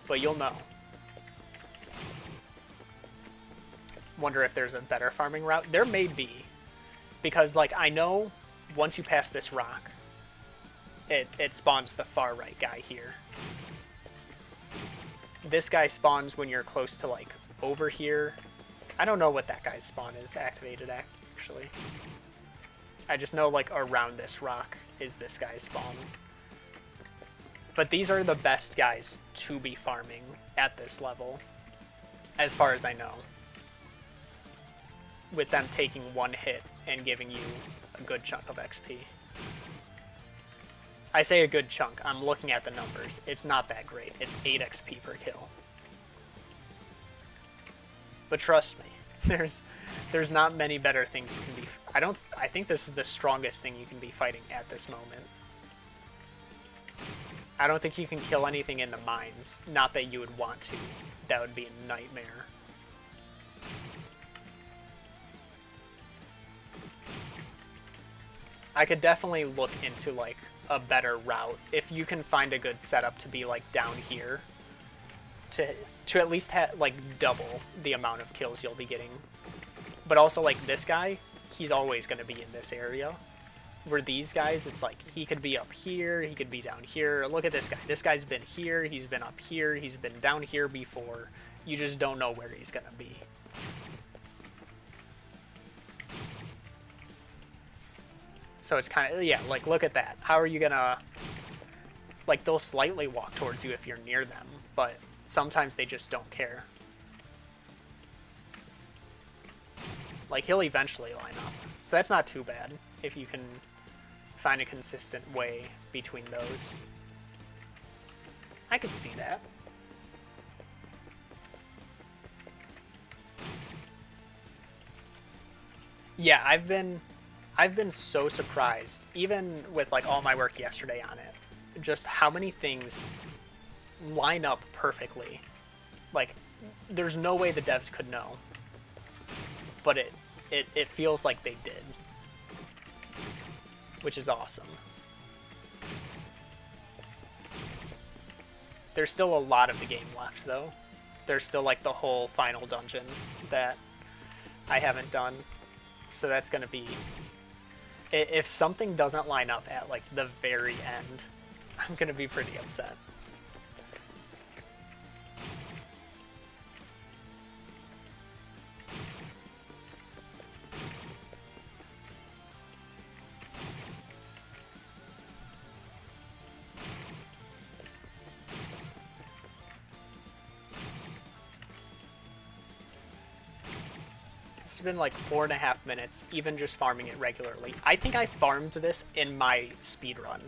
But you'll know. Wonder if there's a better farming route. There may be. Because, like, I know once you pass this rock, it spawns the far right guy here. This guy spawns when you're close to, like, over here. I don't know what that guy's spawn is activated, actually. I just know, like, around this rock is this guy's spawn. But these are the best guys to be farming at this level, as far as I know. With them taking 1 hit and giving you a good chunk of XP. I say a good chunk. I'm looking at the numbers. It's not that great. It's 8 XP per kill. But trust me, there's not many better things you can be... I think this is the strongest thing you can be fighting at this moment. I don't think you can kill anything in the mines. Not that you would want to. That would be a nightmare. I could definitely look into, like, a better route if you can find a good setup to be, like, down here to at least have, like, double the amount of kills you'll be getting. But also, like, this guy, he's always going to be in this area. Where these guys, it's like, he could be up here, he could be down here. Look at this guy. This guy's been here, he's been up here, he's been down here before. You just don't know where he's going to be. So it's kind of, yeah, like, look at that. How are you gonna, like, they'll slightly walk towards you if you're near them, but sometimes they just don't care. Like, he'll eventually line up. So that's not too bad if you can find a consistent way between those. I could see that. Yeah, I've been so surprised, even with like all my work yesterday on it, just how many things line up perfectly. Like, there's no way the devs could know, but it feels like they did, which is awesome. There's still a lot of the game left, though. There's still like the whole final dungeon that I haven't done, so that's gonna be, if something doesn't line up at like the very end, I'm gonna be pretty upset. It's been like 4.5 minutes, even just farming it regularly. I think I farmed this in my speedrun.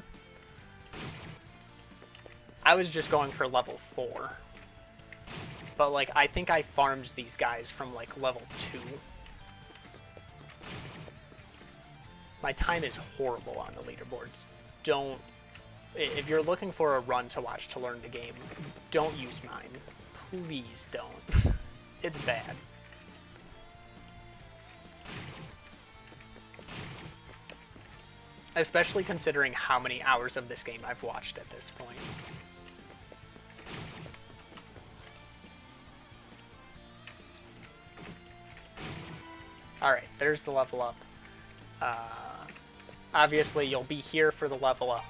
I was just going for level 4. But like, I think I farmed these guys from like level 2. My time is horrible on the leaderboards. Don't, if you're looking for a run to watch to learn the game, don't use mine. Please don't. It's bad. Especially considering how many hours of this game I've watched at this point. Alright, there's the level up. Obviously, you'll be here for the level up.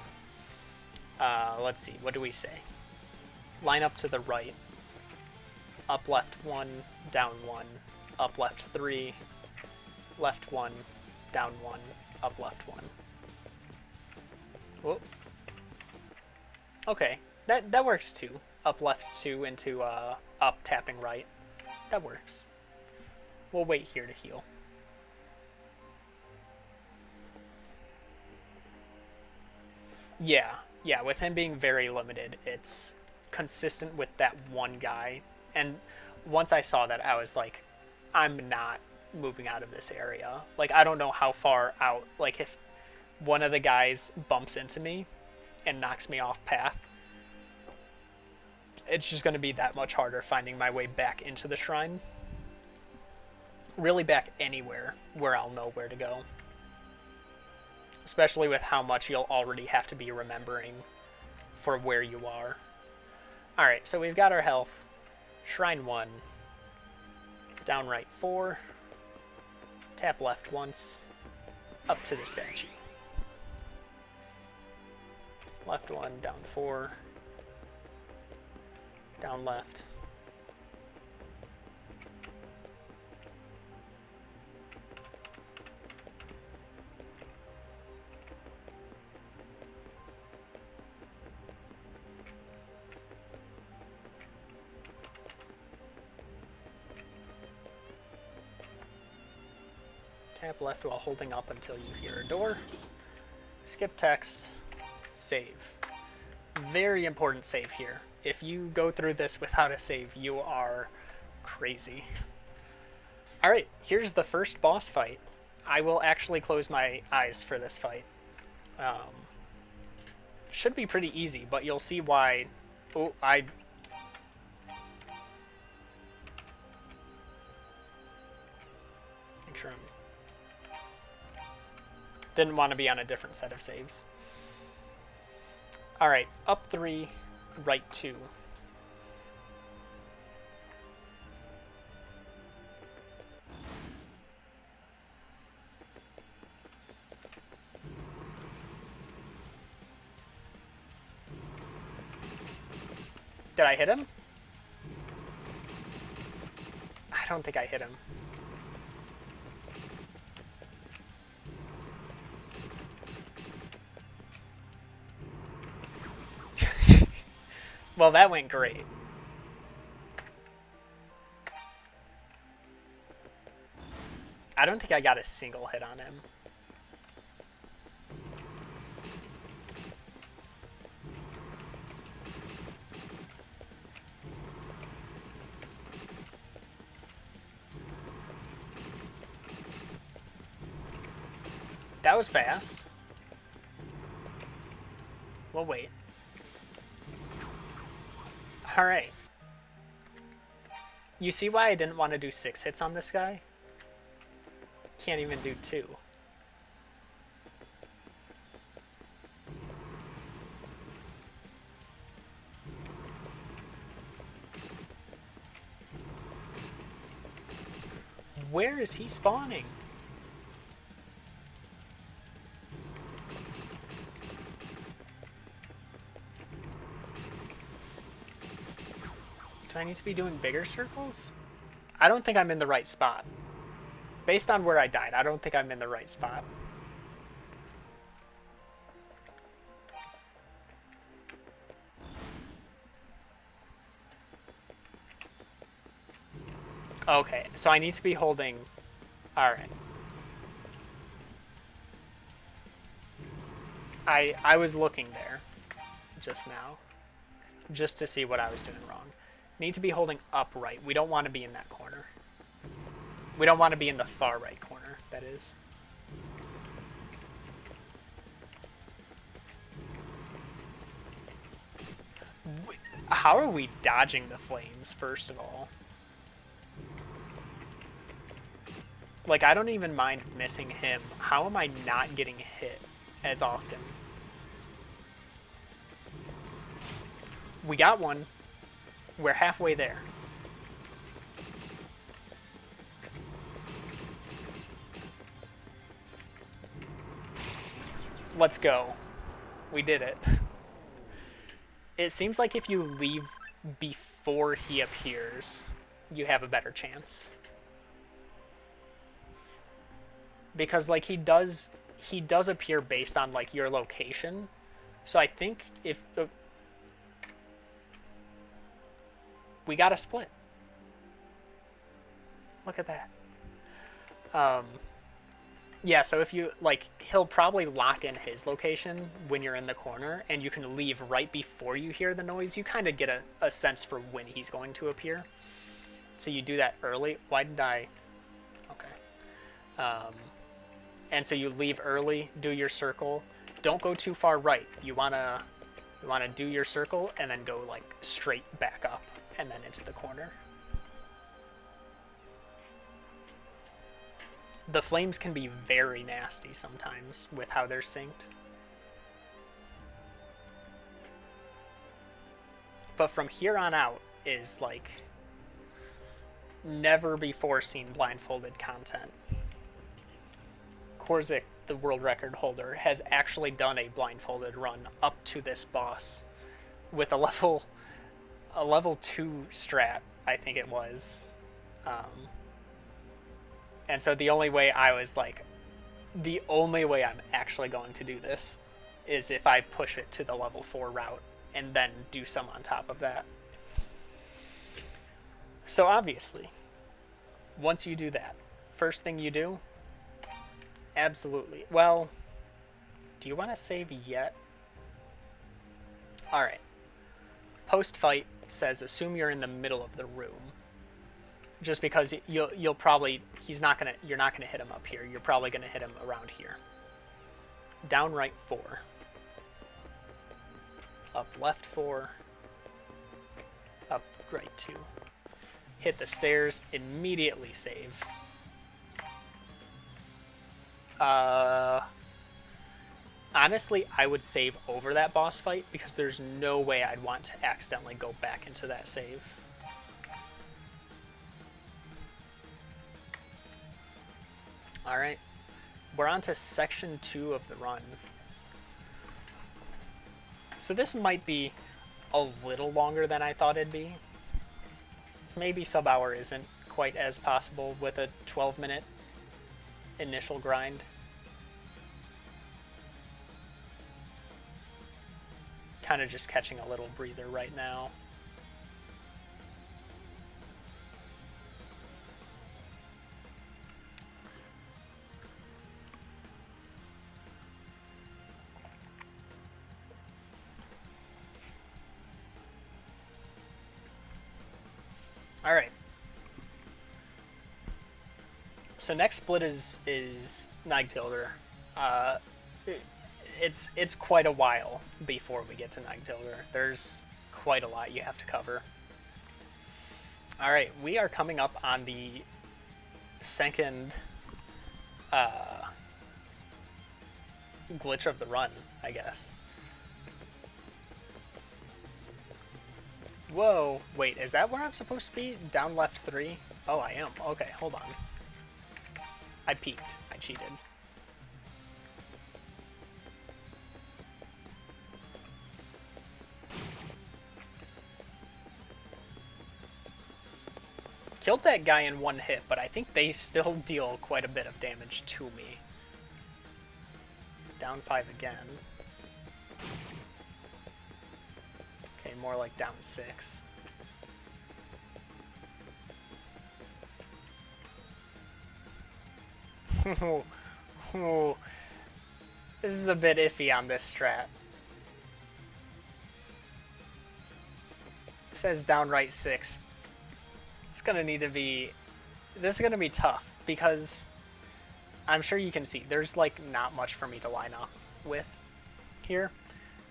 Let's see, what do we say? Line up to the right. Up left 1, down 1. Up left 3. Left 1, down 1. Up left 1. Whoa. Okay, that works too. Up left 2 into up tapping right. That works. We'll wait here to heal. Yeah, with him being very limited, it's consistent with that one guy. And once I saw that, I was like, I'm not moving out of this area. Like, I don't know how far out, like if one of the guys bumps into me and knocks me off path, it's just going to be that much harder finding my way back into the shrine. Really back anywhere where I'll know where to go. Especially with how much you'll already have to be remembering for where you are. Alright, so we've got our health. Shrine 1. Down right 4. Tap left once. Up to the statue. Left 1, down 4. Down left. Tap left while holding up until you hear a door. Skip text. Save. Very important save here. If you go through this without a save, you are crazy. Alright, here's the first boss fight. I will actually close my eyes for this fight. Should be pretty easy, but you'll see why. Oh, I make sure I'm... Didn't want to be on a different set of saves. Alright, up 3, right 2. Did I hit him? I don't think I hit him. Well, that went great. I don't think I got a single hit on him. That was fast. We'll wait. Alright. You see why I didn't want to do 6 hits on this guy? Can't even do 2. Where is he spawning? Do I need to be doing bigger circles? I don't think I'm in the right spot. Based on where I died, I don't think I'm in the right spot. Okay, so I need to be holding... Alright. I was looking there just now, just to see what I was doing wrong. Need to be holding upright. We don't want to be in that corner. We don't want to be in the far right corner, that is. How are we dodging the flames, first of all? Like, I don't even mind missing him. How am I not getting hit as often? We got one. We're halfway there. Let's go. We did it. It seems like if you leave before he appears, you have a better chance. Because, like, he does appear based on, like, your location. So I think if... we got a split. Look at that. Yeah, so if you, like, he'll probably lock in his location when you're in the corner, and you can leave right before you hear the noise. You kind of get a sense for when he's going to appear. So you do that early. Why did I... Okay. And so you leave early, do your circle. Don't go too far right. You wanna do your circle, and then go, like, straight back up, and then into the corner. The flames can be very nasty sometimes with how they're synced. But from here on out is, like, never before seen blindfolded content. Korzik, the world record holder, has actually done a blindfolded run up to this boss with a level 2 strat, I think it was. And so the only way I was like, the only way I'm actually going to do this is if I push it to the level 4 route and then do some on top of that. So obviously, once you do that, first thing you do, absolutely. Well, do you want to save yet? Alright. Post-fight says assume you're in the middle of the room. Just because you'll probably you're not gonna hit him up here. You're probably gonna hit him around here. Down right 4. Up left 4. Up right 2. Hit the stairs, immediately save. Honestly, I would save over that boss fight because there's no way I'd want to accidentally go back into that save. Alright, we're on to section 2 of the run. So this might be a little longer than I thought it'd be. Maybe sub-hour isn't quite as possible with a 12-minute initial grind. Kind of just catching a little breather right now. All right. So next split is Nagtilder. Uh, it's quite a while before we get to Nagtilger. There's quite a lot you have to cover. All right, we are coming up on the second glitch of the run, I guess. Whoa, wait, is that where I'm supposed to be? Down left 3? Oh, I am. Okay, hold on. I peeked. I cheated. Killed that guy in one hit, but I think they still deal quite a bit of damage to me. Down 5 again. Okay, more like down 6. This is a bit iffy on this strat. It says downright 6. It's gonna need to be... This is gonna be tough, because I'm sure you can see, there's like not much for me to line up with here.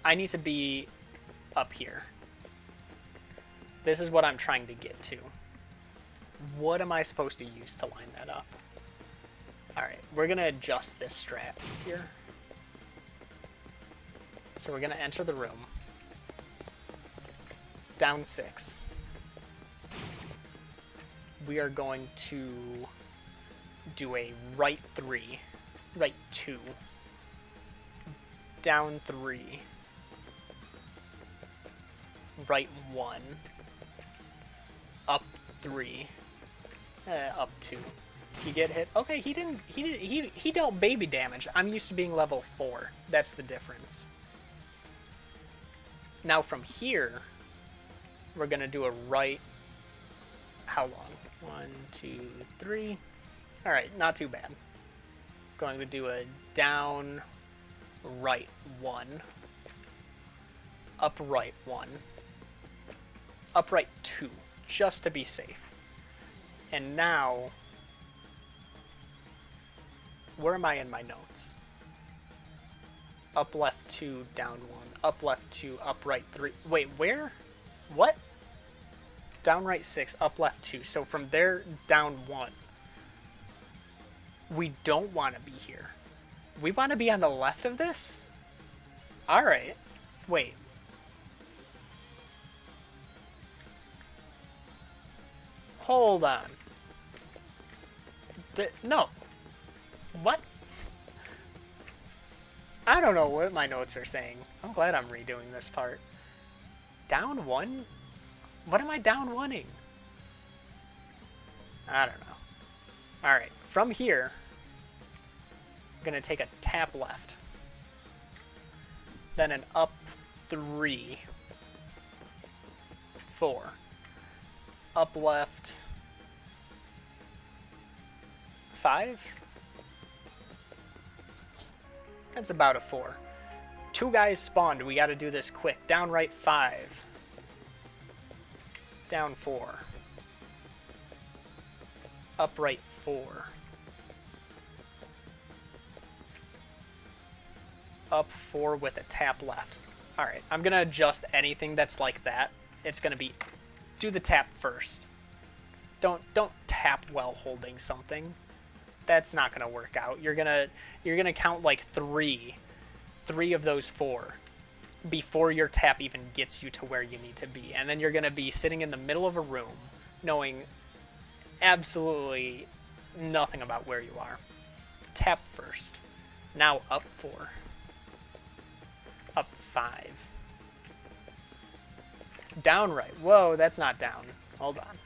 I need to be up here. This is what I'm trying to get to. What am I supposed to use to line that up? Alright, we're gonna adjust this strat here. So we're gonna enter the room. Down 6. We are going to do a right 3, right 2, down 3, right 1, up 3, up 2. You get hit. Okay, he dealt baby damage. I'm used to being level 4. That's the difference. Now from here, we're gonna do a right. How long? 1, 2, 3. All right, not too bad. Going to do a down, right 1, up right 1, up right 2, just to be safe. And now, where am I in my notes? Up left 2, down 1, up left 2, up right 3. Wait, where? What? Down right 6, up left 2. So from there, down 1. We don't want to be here. We want to be on the left of this? Alright. Wait. Hold on. No. What? I don't know what my notes are saying. I'm glad I'm redoing this part. Down 1? What am I down 1-ing? I don't know. Alright, from here, I'm going to take a tap left. Then an up 3. 4. Up left 5. That's about a 4. 2 guys spawned. We got to do this quick. Down right 5. Down 4. Up right 4. Up 4 with a tap left. Alright, I'm going to adjust anything that's like that. It's going to be... Do the tap first. Don't tap while holding something. That's not going to work out. You're gonna count like 3 of those 4 before your tap even gets you to where you need to be. And then you're going to be sitting in the middle of a room knowing absolutely nothing about where you are. Tap first. Now up 4. Up 5. Down right. Whoa, that's not down. Hold on.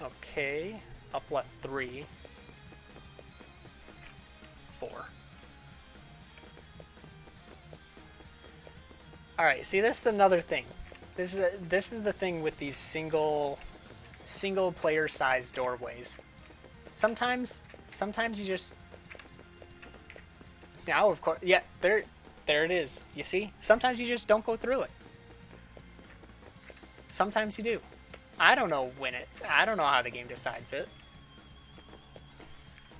Okay. Up left 3. 4. Alright, see, this is another thing. This is the thing with these single player size doorways. Sometimes you just... Now, of course, yeah, there it is. You see? Sometimes you just don't go through it. Sometimes you do. I don't know how the game decides it.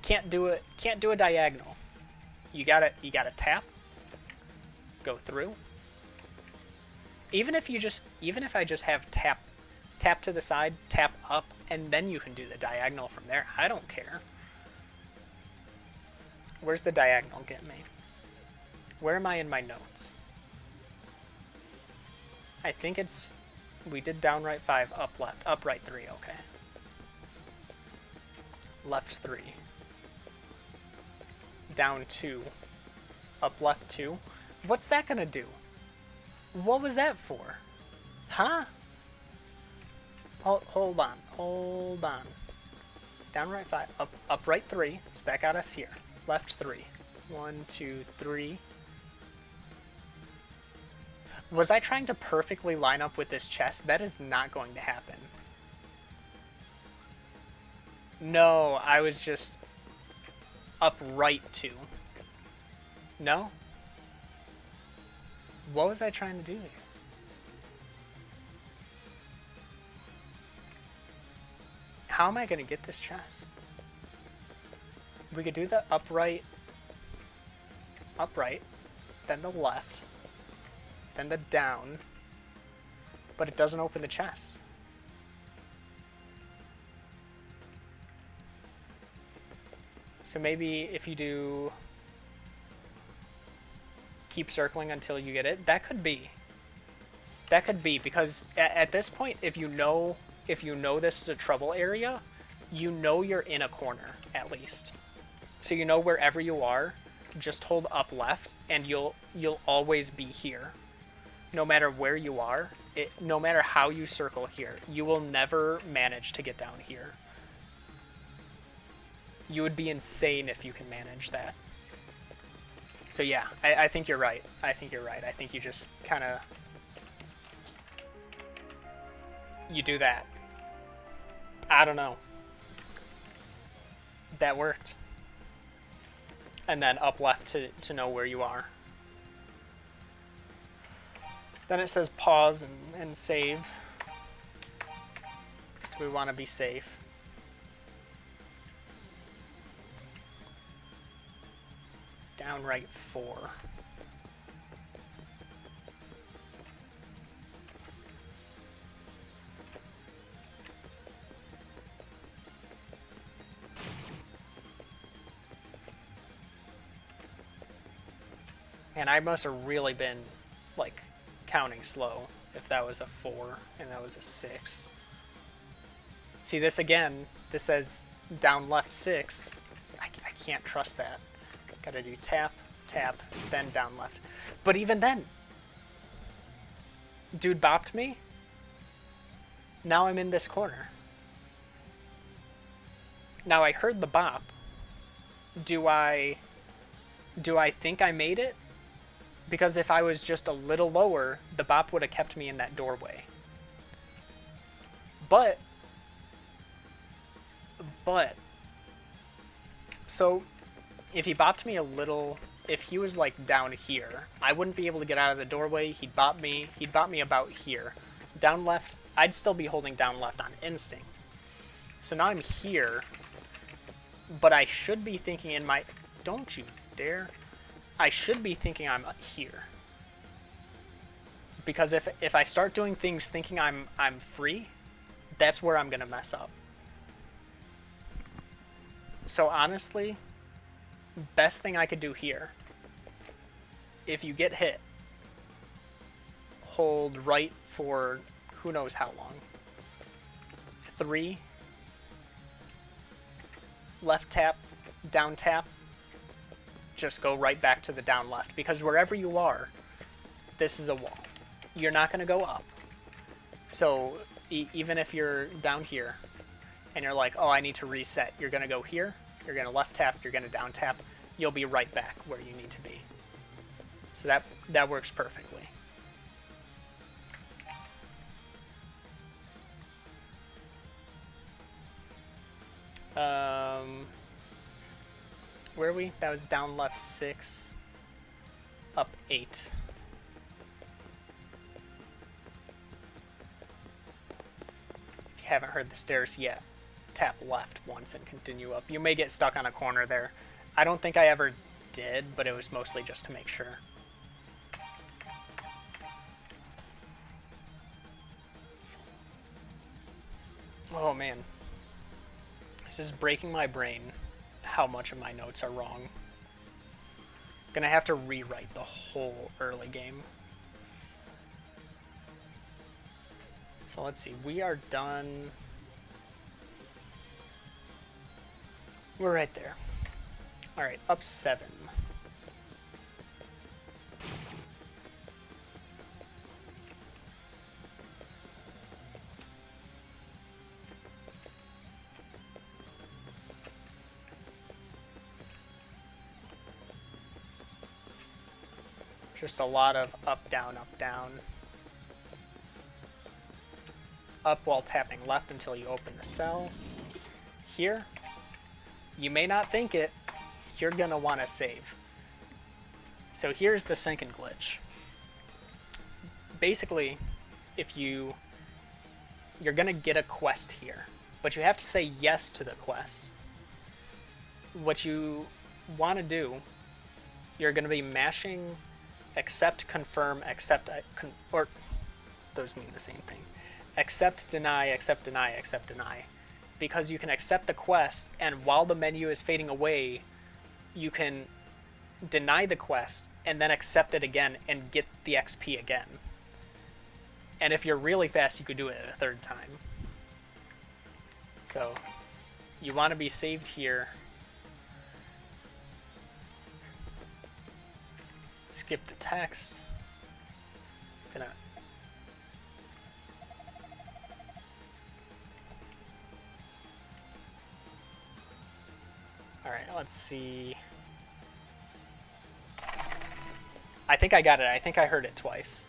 Can't do a diagonal. You gotta tap, go through. Even if I just have tap to the side, tap up, and then you can do the diagonal from there. I don't care. Where's the diagonal get me? Where am I in my notes? I think it's, we did down right 5, up left, up right 3, okay. Left 3. Down 2. Up left 2. What's that gonna do? What was that for? Huh? Hold on. Down right 5, up right 3, so that got us here. Left 3. 1, 2, 3. Was I trying to perfectly line up with this chest? That is not going to happen. No, I was just up right 2. No? What was I trying to do here? How am I going to get this chest? We could do the upright, then the left, then the down, but it doesn't open the chest. So maybe if you do keep circling until you get it, that could be. That could be, because at this point, if you know this is a trouble area, you know you're in a corner, at least. So you know wherever you are, just hold up left, and you'll always be here. No matter where you are, no matter how you circle here, you will never manage to get down here. You would be insane if you can manage that. So yeah, I think you're right. I think you just kind of... You do that. I don't know. That worked. And then up left to know where you are. Then it says pause and save. Because we want to be safe. Down right 4. And I must have really been, like, counting slow if that was a 4 and that was a 6. See, this again, this says down left 6. I can't trust that. Gotta do tap, tap, then down left. But even then, dude bopped me. Now I'm in this corner. Now I heard the bop. Do I think I made it? Because if I was just a little lower, the bop would have kept me in that doorway. But, so if he bopped me a little, if he was like down here, I wouldn't be able to get out of the doorway. He'd bop me about here. Down left, I'd still be holding down left on instinct. So now I'm here, but I should be thinking in my, don't you dare. I should be thinking I'm here. Because if I start doing things thinking I'm free, that's where I'm gonna mess up. So honestly, best thing I could do here, if you get hit, hold right for who knows how long. 3, left tap, down tap, just go right back to the down left, because wherever you are, this is a wall. You're not going to go up. So even if you're down here and you're like, oh, I need to reset, you're going to go here, you're going to left tap, you're going to down tap, you'll be right back where you need to be. So that works perfectly. Where are we? That was down left 6, up 8. If you haven't heard the stairs yet, tap left once and continue up. You may get stuck on a corner there. I don't think I ever did, but it was mostly just to make sure. Oh man. This is breaking my brain how much of my notes are wrong. Gonna have to rewrite the whole early game. So let's see, we are done. We're right there. All right, up 7. Just a lot of up, down, up, down. Up while tapping left until you open the cell. Here, you may not think it, you're gonna want to save. So here's the second glitch. Basically, if you're gonna get a quest here, but you have to say yes to the quest. What you want to do, you're gonna be mashing accept, confirm, accept, or those mean the same thing. Accept, deny, accept, deny, accept, deny. Because you can accept the quest, and while the menu is fading away, you can deny the quest and then accept it again and get the XP again. And if you're really fast, you could do it a third time. So you want to be saved here. Skip the text. Gonna Alright, let's see. I think I got it. I think I heard it twice.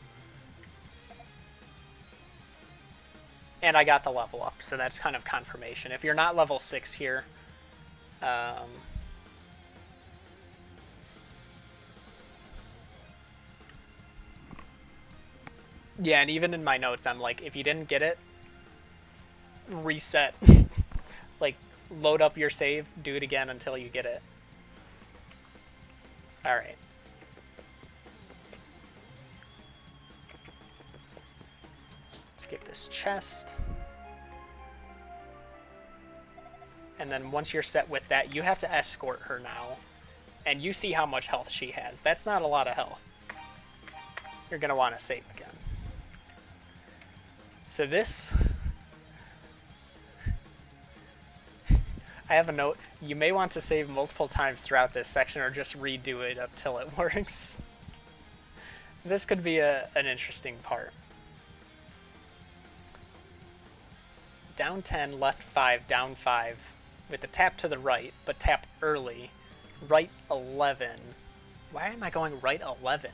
And I got the level up, so that's kind of confirmation. If you're not level 6 here, yeah, and even in my notes, I'm like, if you didn't get it, reset. Like, load up your save, do it again until you get it. Alright. Let's get this chest. And then once you're set with that, you have to escort her now. And you see how much health she has. That's not a lot of health. You're going to want to save again. So this... I have a note. You may want to save multiple times throughout this section or just redo it up till it works. This could be an interesting part. Down 10, left 5, down 5. With the tap to the right, but tap early. Right 11. Why am I going right 11?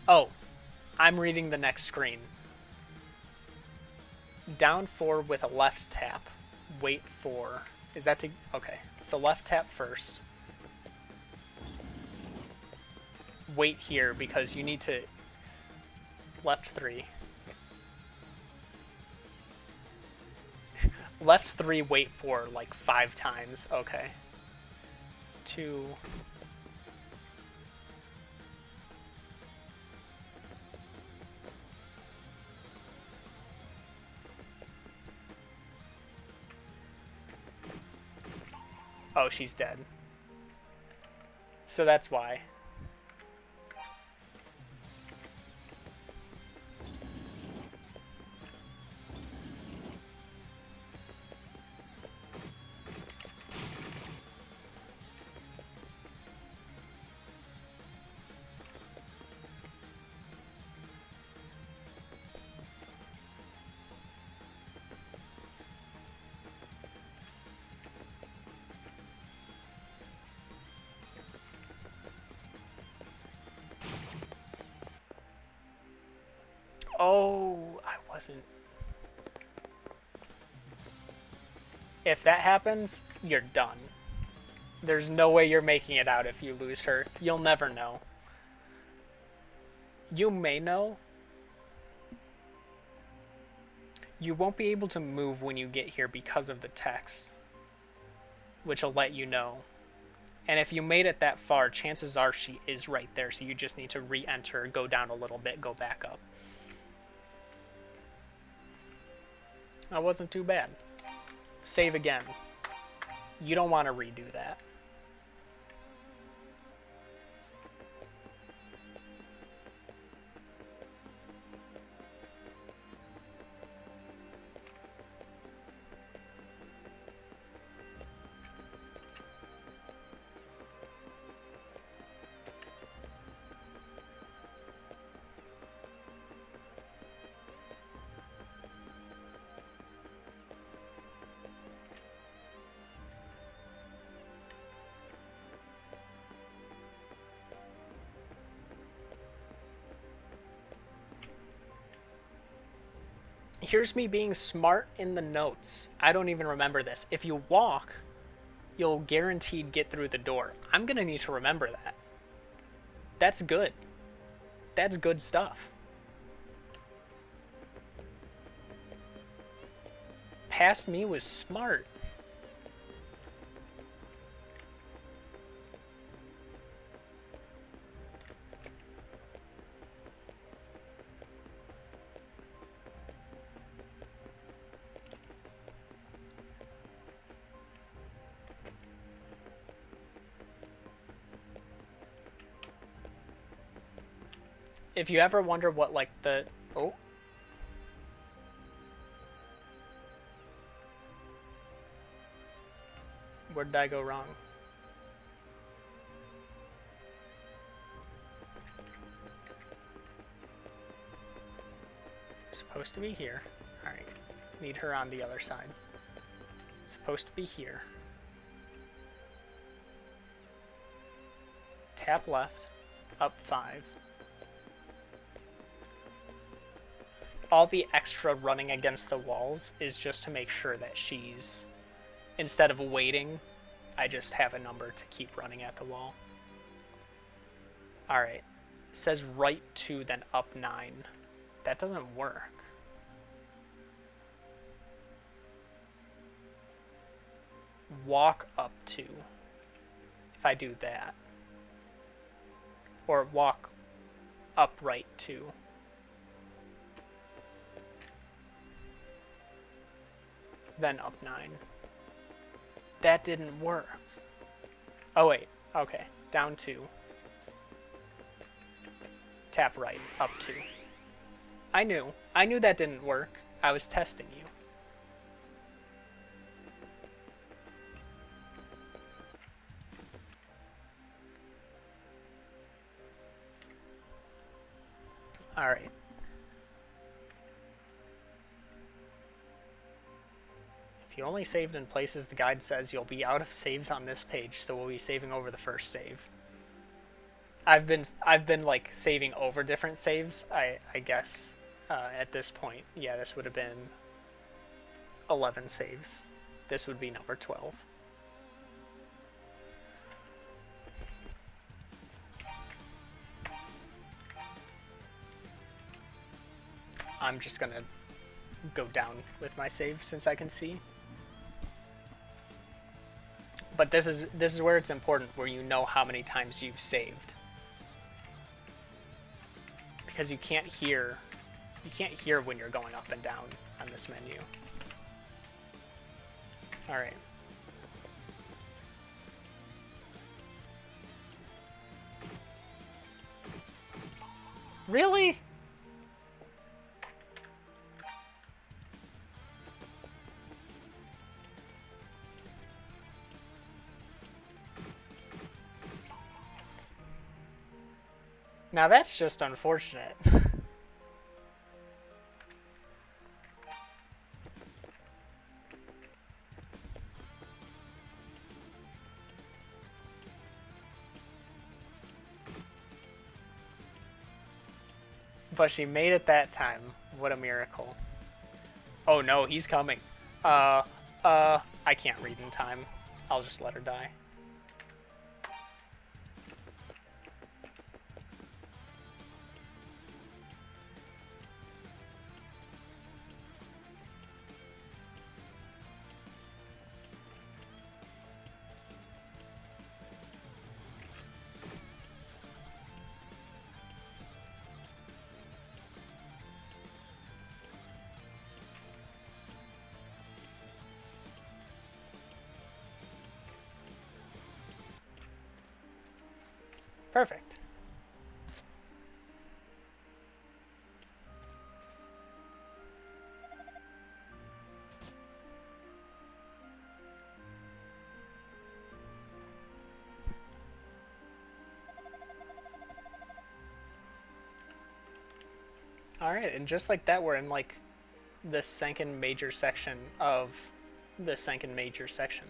Oh, I'm reading the next screen. Down 4 with a left tap. Wait 4. Is that to... Okay, so left tap first. Wait here because you need to... Left 3. Left 3, wait 4, like 5 times. Okay. 2... Oh, she's dead. So that's why. Oh, I wasn't. If that happens, you're done. There's no way you're making it out if you lose her. You'll never know. You may know, You won't be able to move when you get here because of the text, which will let you know. And if you made it that far, chances are she is right there, so you just need to re-enter, go down a little bit, go back up. That wasn't too bad. Save again. You don't want to redo that. Here's me being smart in the notes. I don't even remember this. If you walk, you'll guaranteed get through the door. I'm going to need to remember that. That's good. That's good stuff. Past me was smart. If you ever wonder what, like, the... Oh. Where did I go wrong? Supposed to be here. Alright. Need her on the other side. Supposed to be here. Tap left. Up 5. All the extra running against the walls is just to make sure that she's, instead of waiting, I just have a number to keep running at the wall. Alright. It says right 2, then up 9. That doesn't work. Walk up 2. If I do that. Or walk up right 2. Then up 9. That didn't work. Oh wait, okay. Down 2. Tap right, up 2. I knew that didn't work. I was testing you. Alright. If you only saved in places the guide says you'll be out of saves on this page, so we'll be saving over the first save. I've been like saving over different saves, I guess, at this point. Yeah, this would have been 11 saves. This would be number 12. I'm just gonna go down with my save since I can see. But this is where it's important, where you know how many times you've saved. Because you can't hear when you're going up and down on this menu. Alright. Really? Now that's just unfortunate. But she made it that time. What a miracle. Oh no, he's coming. I can't read in time. I'll just let her die. Perfect. Alright, and just like that, we're in like the second major section of the second major section.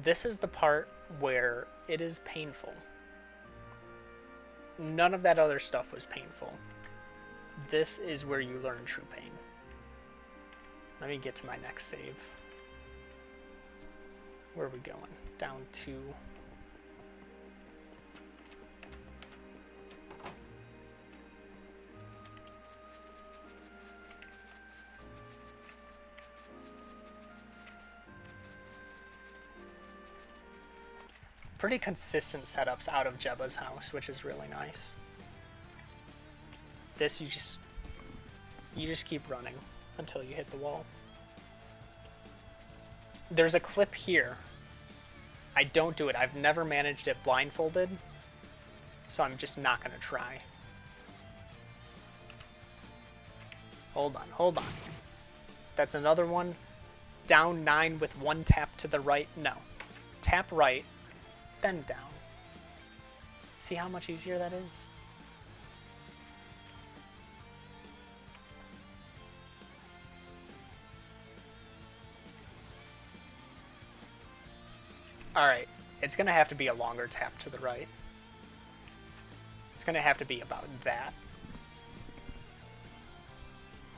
This is the part where it is painful. None of that other stuff was painful. This is where you learn true pain. Let me get to my next save. Where are we going? Down to... pretty consistent setups out of Jebba's house, which is really nice. This, you just keep running until you hit the wall. There's a clip here. I don't do it. I've never managed it blindfolded, so I'm just not going to try. Hold on, hold on. That's another one. Down 9 with one tap to the right. No. Tap right, then down. See how much easier that is? Alright, it's going to have to be a longer tap to the right. It's going to have to be about that.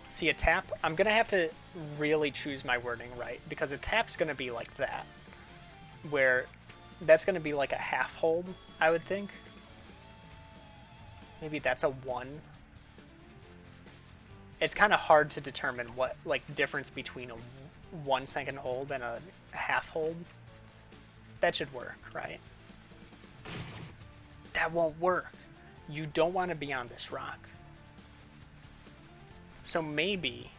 See, a tap, I'm going to have to really choose my wording right, because a tap's going to be like that, where that's going to be like a half hold, I would think. Maybe that's a 1. It's kind of hard to determine what, like, the difference between a 1 second hold and a half hold. That should work, right? That won't work. You don't want to be on this rock. So maybe...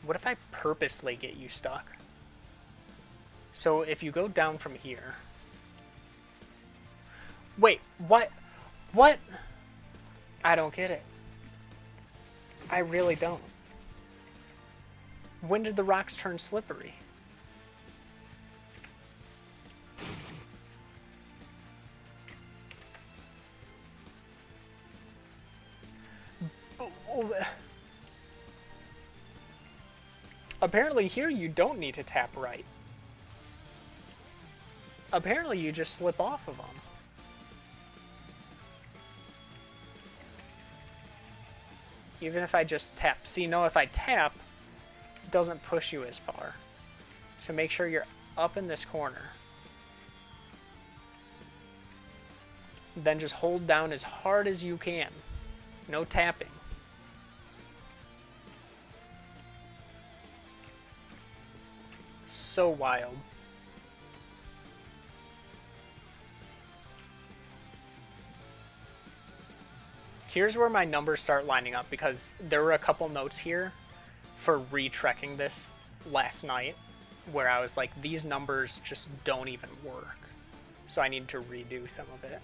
what if I purposely get you stuck? So if you go down from here... Wait, what? What? I don't get it. I really don't. When did the rocks turn slippery? Apparently here you don't need to tap right. Apparently you just slip off of them. Even if I just tap. See, no, if I tap, it doesn't push you as far. So make sure you're up in this corner. Then just hold down as hard as you can. No tapping. So wild. Here's where my numbers start lining up, because there were a couple notes here for retrekking this last night where I was like, these numbers just don't even work. So I need to redo some of it.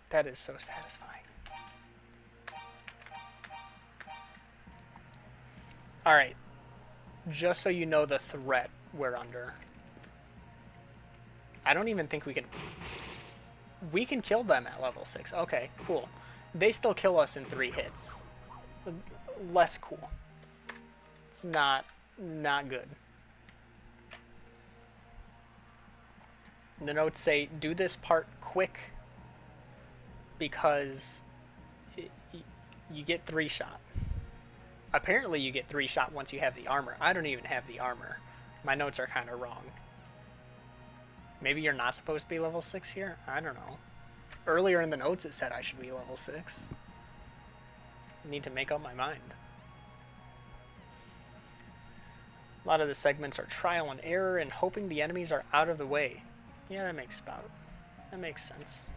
That is so satisfying. Alright. Just so you know the threat we're under. I don't even think we can... We can kill them at level 6. Okay, cool. They still kill us in 3 hits. Less cool. It's not good. The notes say, do this part quick, because you get 3-shot. Apparently you get 3-shot once you have the armor. I don't even have the armor. My notes are kind of wrong. Maybe you're not supposed to be level 6 here? I don't know. Earlier in the notes it said I should be level 6. I need to make up my mind. A lot of the segments are trial and error and hoping the enemies are out of the way. Yeah, that makes sense.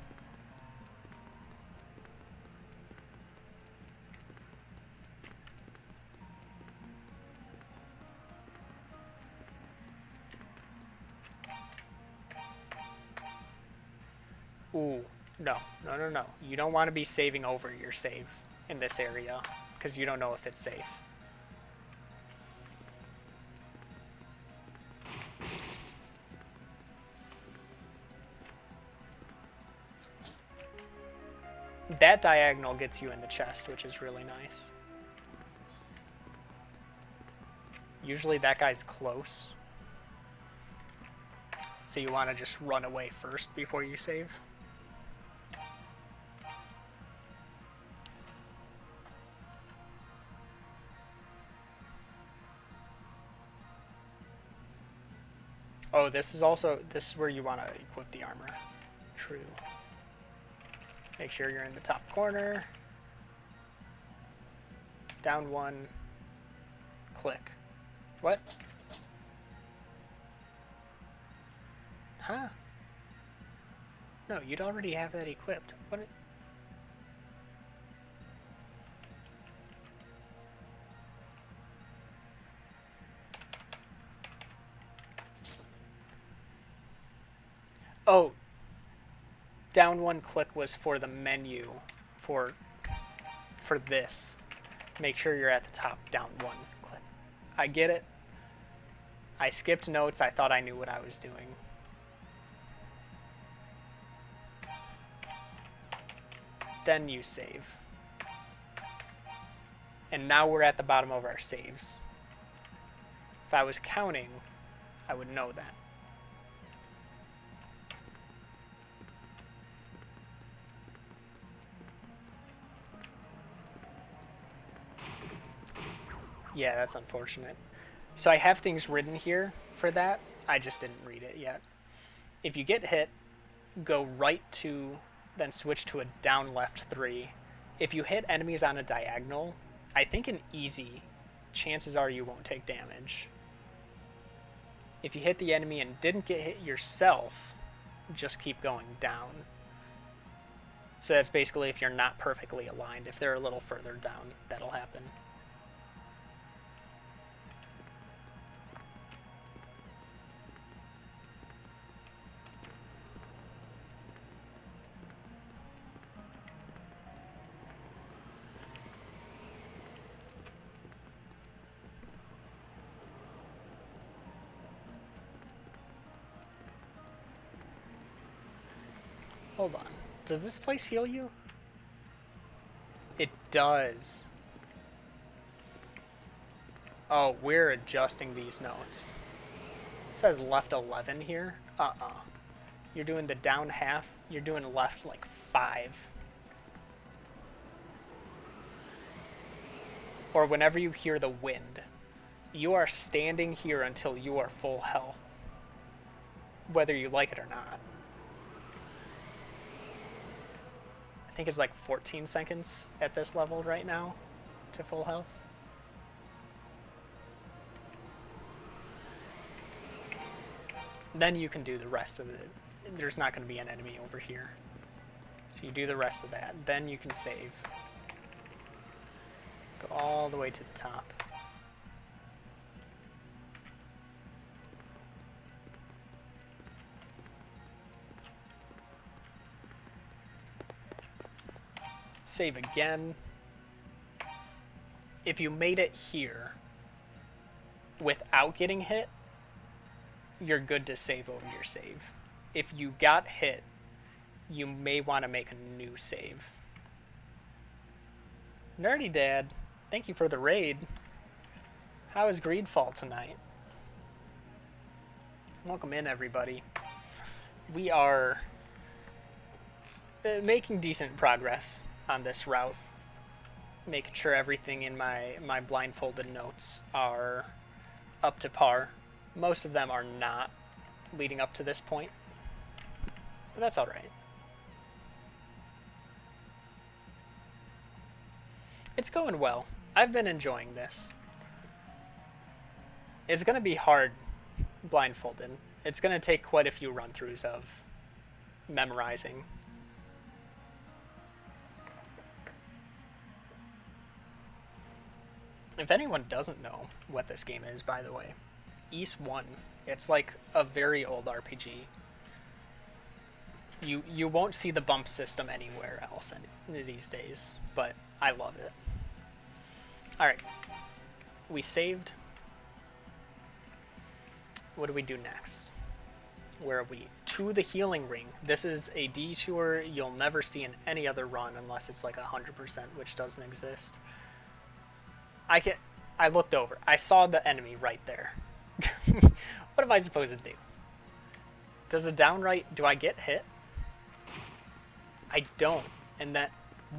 Ooh, no. You don't want to be saving over your save in this area, because you don't know if it's safe. That diagonal gets you in the chest, which is really nice. Usually that guy's close. So you want to just run away first before you save. Oh, this is where you want to equip the armor. True. Make sure you're in the top corner. Down one. Click. What? Huh? No, you'd already have that equipped. What? Oh. Down one click was for the menu for this. Make sure you're at the top. Down one click. I get it. I skipped notes. I thought I knew what I was doing. Then you save. And now we're at the bottom of our saves. If I was counting, I would know that. Yeah, that's unfortunate. So I have things written here for that. I just didn't read it yet. If you get hit, go right 2, then switch to a down left 3. If you hit enemies on a diagonal, I think in easy, chances are you won't take damage. If you hit the enemy and didn't get hit yourself, just keep going down. So that's basically if you're not perfectly aligned. If they're a little further down, that'll happen. Hold on. Does this place heal you? It does. Oh, we're adjusting these notes. It says left 11 here. You're doing the down half. You're doing left like 5. Or whenever you hear the wind, you are standing here until you are full health. Whether you like it or not. I think it's like 14 seconds at this level right now to full health. Then you can do the rest of it. There's not going to be an enemy over here. So you do the rest of that. Then you can save. Go all the way to the top. Save again. If you made it here without getting hit, you're good to save over your save. If you got hit, you may want to make a new save. Nerdy Dad, thank you for the raid. How is Greedfall tonight? Welcome in, everybody. We are making decent progress on this route, making sure everything in my blindfolded notes are up to par. Most of them are not leading up to this point, but that's all right. It's going well. I've been enjoying this. It's going to be hard blindfolded. It's going to take quite a few run-throughs of memorizing. If anyone doesn't know what this game is, by the way, Ys 1, it's like a very old RPG. You won't see the bump system anywhere else these days, but I love it. Alright. We saved. What do we do next? Where are we? To the healing ring. This is a detour you'll never see in any other run unless it's like 100%, which doesn't exist. I looked over. I saw the enemy right there. What am I supposed to do? Does a downright... Do I get hit? I don't. And that...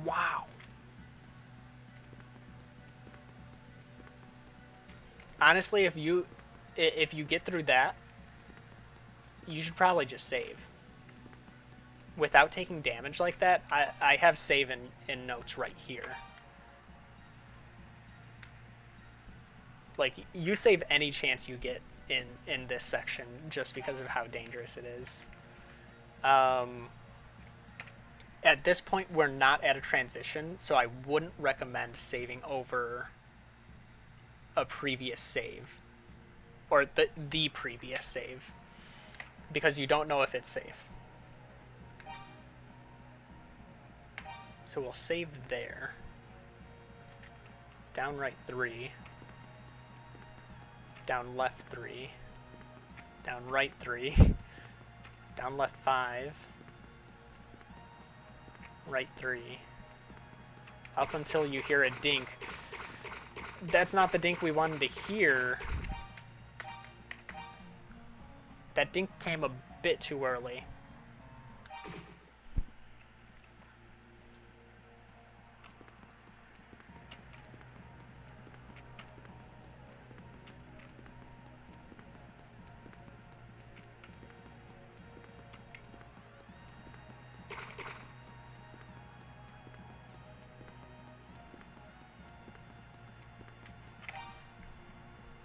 Wow. Honestly, if you get through that, you should probably just save. Without taking damage like that, I have save in notes right here. Like, you save any chance you get in this section just because of how dangerous it is. At this point, we're not at a transition, so I wouldn't recommend saving over a previous save. Or the previous save. Because you don't know if it's safe. So we'll save there. Down right 3. Down left 3. Down right 3. Down left 5. Right 3. Up until you hear a dink. That's not the dink we wanted to hear. That dink came a bit too early.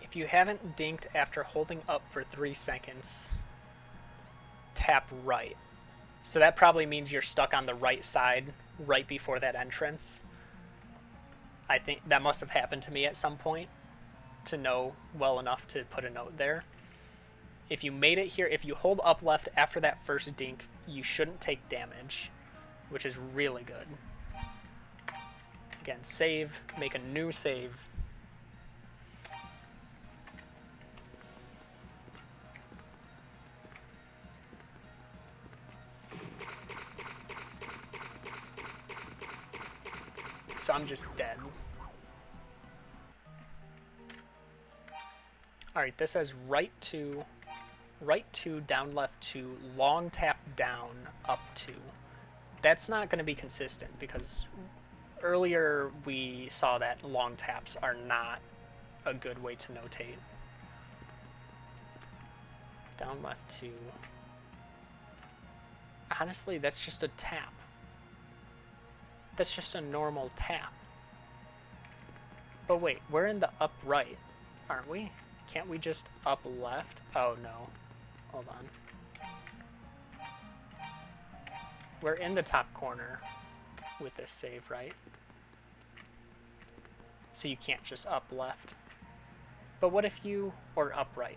If you haven't dinked after holding up for 3 seconds, tap right. So that probably means you're stuck on the right side right before that entrance. I think that must have happened to me at some point to know well enough to put a note there. If you made it here, if you hold up left after that first dink, you shouldn't take damage, which is really good. Again, save, make a new save. So I'm just dead. Alright, this says right 2, down left 2, long tap down, up 2. That's not going to be consistent because earlier we saw that long taps are not a good way to notate. Down left 2. Honestly, that's just a tap. That's just a normal tap. But wait, we're in the up right, aren't we? Can't we just up left? Oh no. Hold on. We're in the top corner with this save, right? So you can't just up left. But what if you... or up right?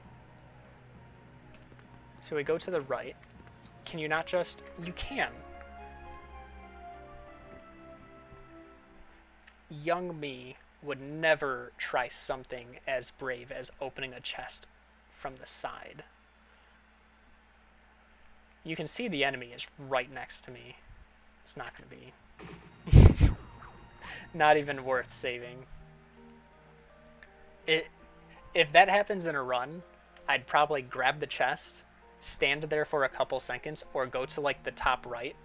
So we go to the right. Can you not just... You can. Young me would never try something as brave as opening a chest from the side. You can see the enemy is right next to me. It's not going to be... not even worth saving. If that happens in a run, I'd probably grab the chest, stand there for a couple seconds, or go to like the top right,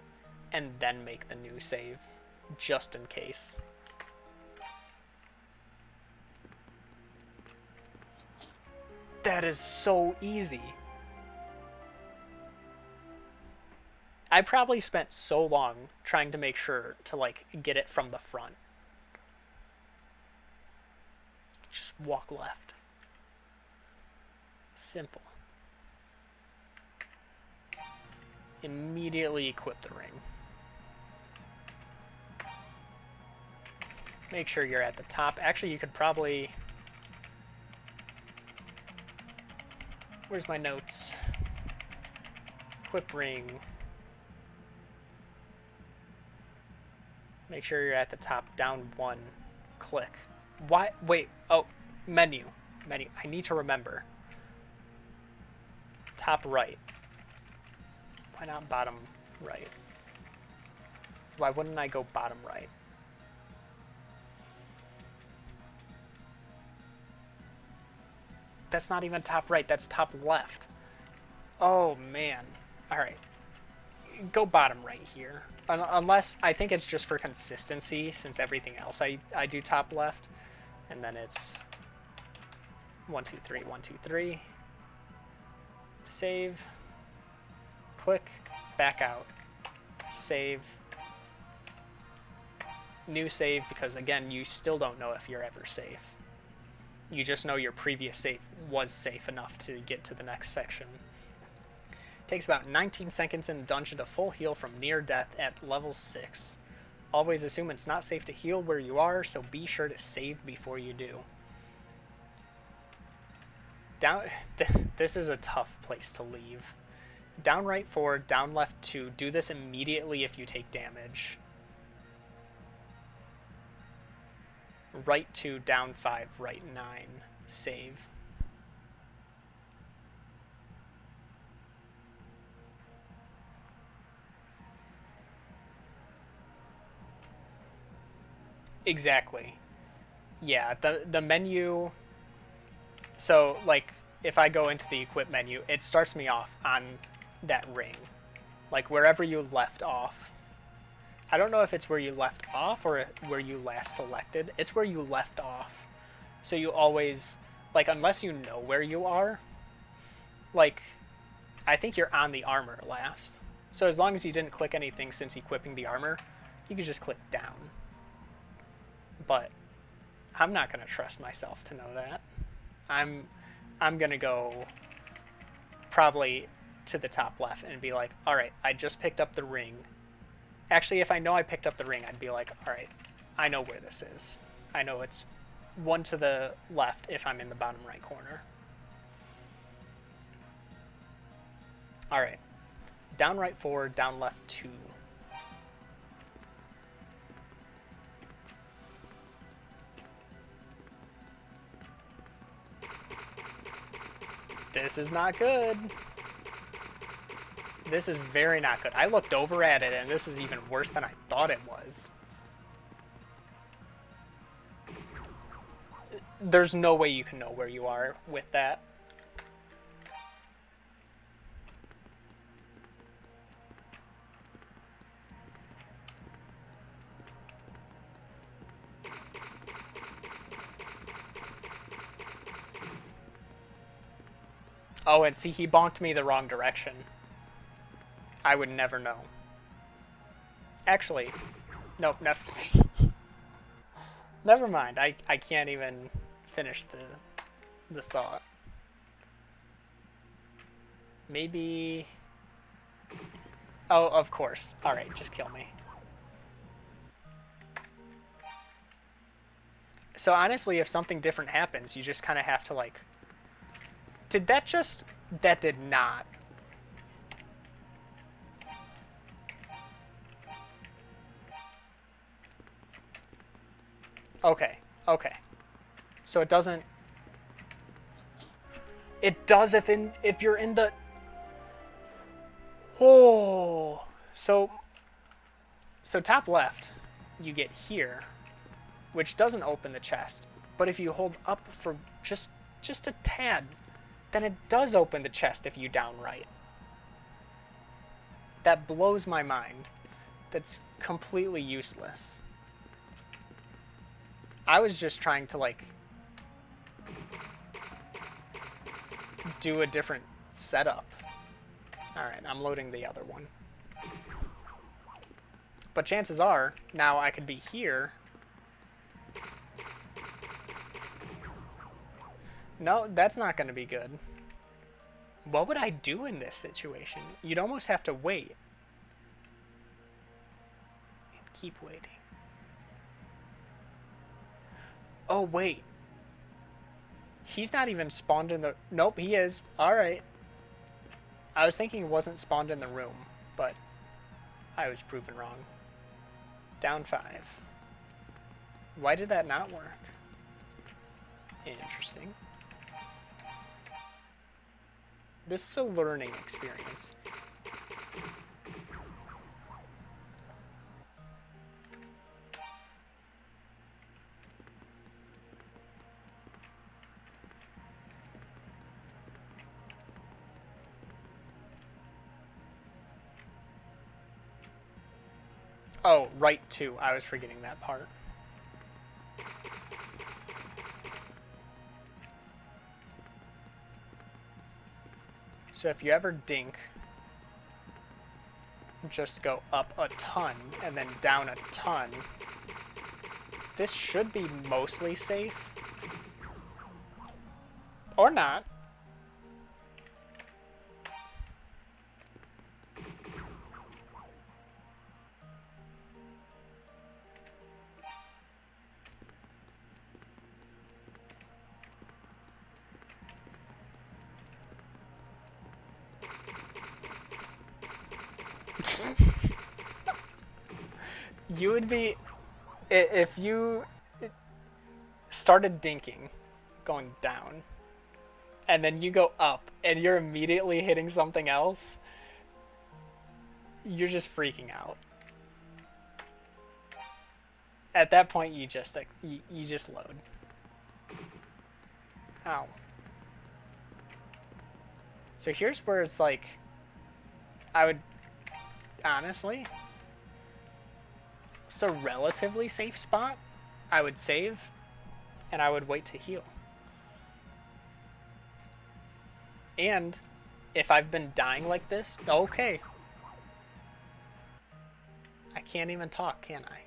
and then make the new save, just in case. That is so easy. I probably spent so long trying to make sure to like get it from the front. Just walk left. Simple. Immediately equip the ring. Make sure you're at the top. Actually, you could probably... Where's my notes? Equip ring. Make sure you're at the top. Down one. Click. Why? Wait. Oh, menu. Menu. I need to remember. Top right. Why not bottom right? Why wouldn't I go bottom right? That's not even top right. That's top left. Oh, man. All right. Go bottom right here. Unless, I think it's just for consistency, since everything else I do top left. And then it's 1, 2, 3, 1, 2, 3. Save. Click. Back out. Save. New save, because again, you still don't know if you're ever safe. You just know your previous save was safe enough to get to the next section. Takes about 19 seconds in a dungeon to full heal from near death at level 6. Always assume it's not safe to heal where you are, so be sure to save before you do. This is a tough place to leave. Down right 4, down left 2. Do this immediately if you take damage. Right 2, down 5, right 9. Save. Exactly. Yeah, the menu... So, like, if I go into the equip menu, it starts me off on that ring. Like, wherever you left off. I don't know if it's where you left off or where you last selected. It's where you left off. So you always... Like, unless you know where you are... Like, I think you're on the armor last. So as long as you didn't click anything since equipping the armor, you could just click down. But I'm not going to trust myself to know that. I'm going to go probably to the top left and be like, all right, I just picked up the ring. Actually, if I know I picked up the ring, I'd be like, all right, I know where this is. I know it's one to the left if I'm in the bottom right corner. All right. Down right 4, down left 2. This is not good. This is very not good. I looked over at it, and this is even worse than I thought it was. There's no way you can know where you are with that. Oh, and see, he bonked me the wrong direction. I would never know. Actually, nope, never mind. I can't even finish the thought. Maybe... Oh, of course. Alright, just kill me. So honestly, if something different happens, you just kind of have to, like... Did that just... That did not. Okay, okay. So it doesn't... It does if you're in the... Oh! So top left, you get here, which doesn't open the chest. But if you hold up for just a tad, then it does open the chest if you down right. That blows my mind. That's completely useless. I was just trying to, like, do a different setup. Alright, I'm loading the other one. But chances are, now I could be here. No, that's not going to be good. What would I do in this situation? You'd almost have to wait. And keep waiting. Oh, wait. He's not even spawned in the... Nope, he is. Alright. I was thinking he wasn't spawned in the room, but I was proven wrong. Down 5. Why did that not work? Interesting. This is a learning experience. Oh, right 2. I was forgetting that part. So if you ever dink, just go up a ton and then down a ton. This should be mostly safe. Or not. You would be... If you started dinking, going down, and then you go up, and you're immediately hitting something else, you're just freaking out. At that point, you just load. Ow. So here's where it's like, I would, honestly, it's a relatively safe spot. I would save, and I would wait to heal. And if I've been dying like this, okay. I can't even talk, can I?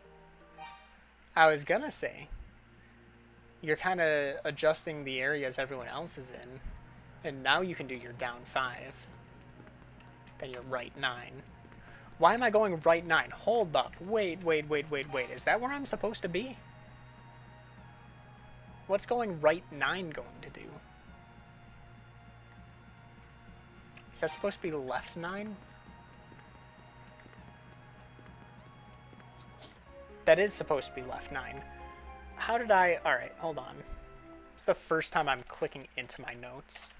I was gonna say, you're kind of adjusting the areas everyone else is in, and now you can do your down 5, then your right 9. Why am I going right 9? Hold up. Wait. Is that where I'm supposed to be? What's going right 9 going to do? Is that supposed to be left 9? That is supposed to be left 9. How did I... Alright, hold on. It's the first time I'm clicking into my notes.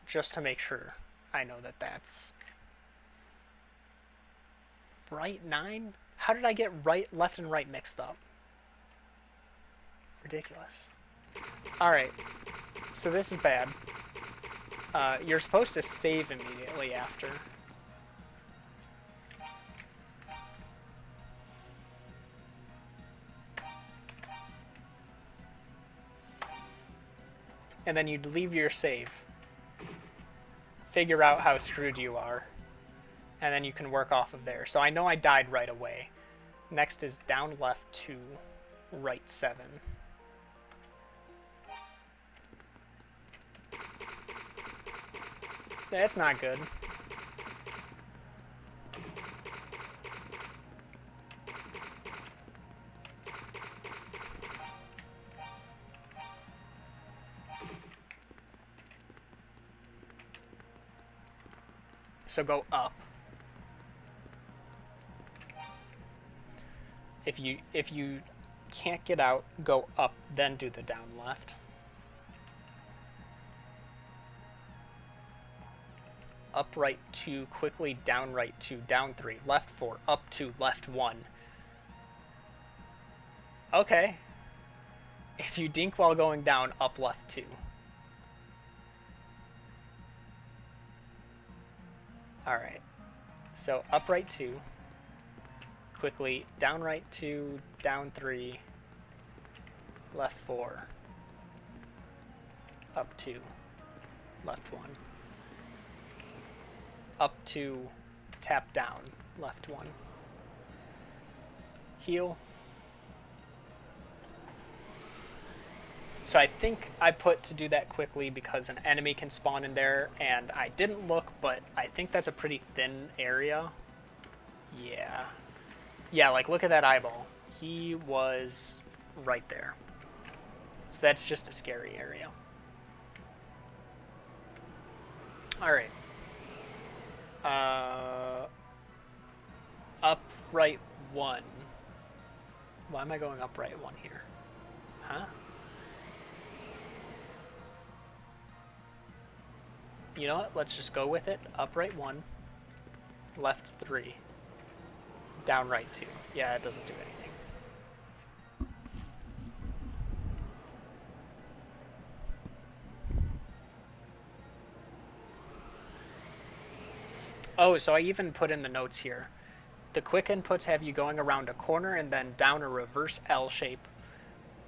Just to make sure I know that that's... Right 9? How did I get right, left, and right mixed up? Ridiculous. Alright. So this is bad. You're supposed to save immediately after. And then you'd leave your save. Figure out how screwed you are. And then you can work off of there. So I know I died right away. Next is down left 2, right 7. That's not good. So go up. If you can't get out, go up, then do the down left. Up right 2, quickly down right 2, down 3, left 4, up 2, left 1. Okay. If you dink while going down, up left 2. Alright. So up right 2. Quickly down right 2, down 3, left 4, up 2, left 1, up 2, tap down, left 1, heal, So I think I put to do that quickly because an enemy can spawn in there, and I didn't look, but I think that's a pretty thin area. Yeah. Yeah, like look at that eyeball. He was right there. So that's just a scary area. Alright. Upright 1. Why am I going upright 1 here? Huh? You know what? Let's just go with it. Upright 1. Left 3. Down right 2. Yeah, it doesn't do anything. Oh, so I even put in the notes here. The quick inputs have you going around a corner and then down a reverse L shape.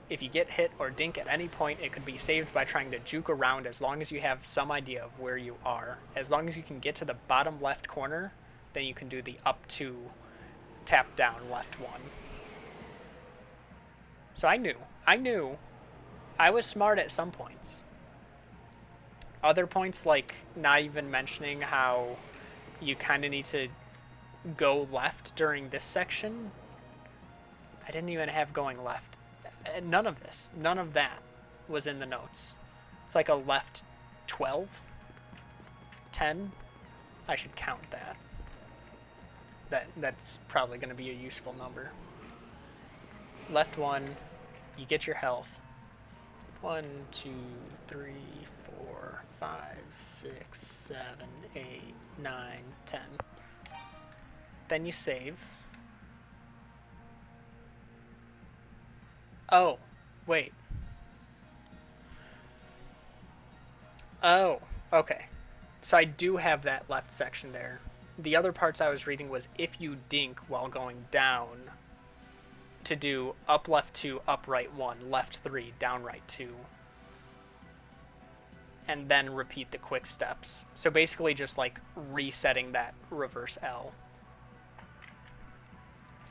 If you get hit or dink at any point, it could be saved by trying to juke around as long as you have some idea of where you are. As long as you can get to the bottom left corner, then you can do the up 2, tap down left 1. So I knew. I was smart at some points. Other points, like not even mentioning how you kind of need to go left during this section. I didn't even have going left. None of this, none of that was in the notes. It's like a left 12, 10. I should count that. That's probably going to be a useful number. Left 1, you get your health. 1, 2, 3, 4, 5, 6, 7, 8, 9, 10. Then you save. Oh, wait. Oh, okay. So I do have that left section there. The other parts I was reading was if you dink while going down, to do up left 2, up right 1, left 3, down right 2. And then repeat the quick steps. So basically just like resetting that reverse L.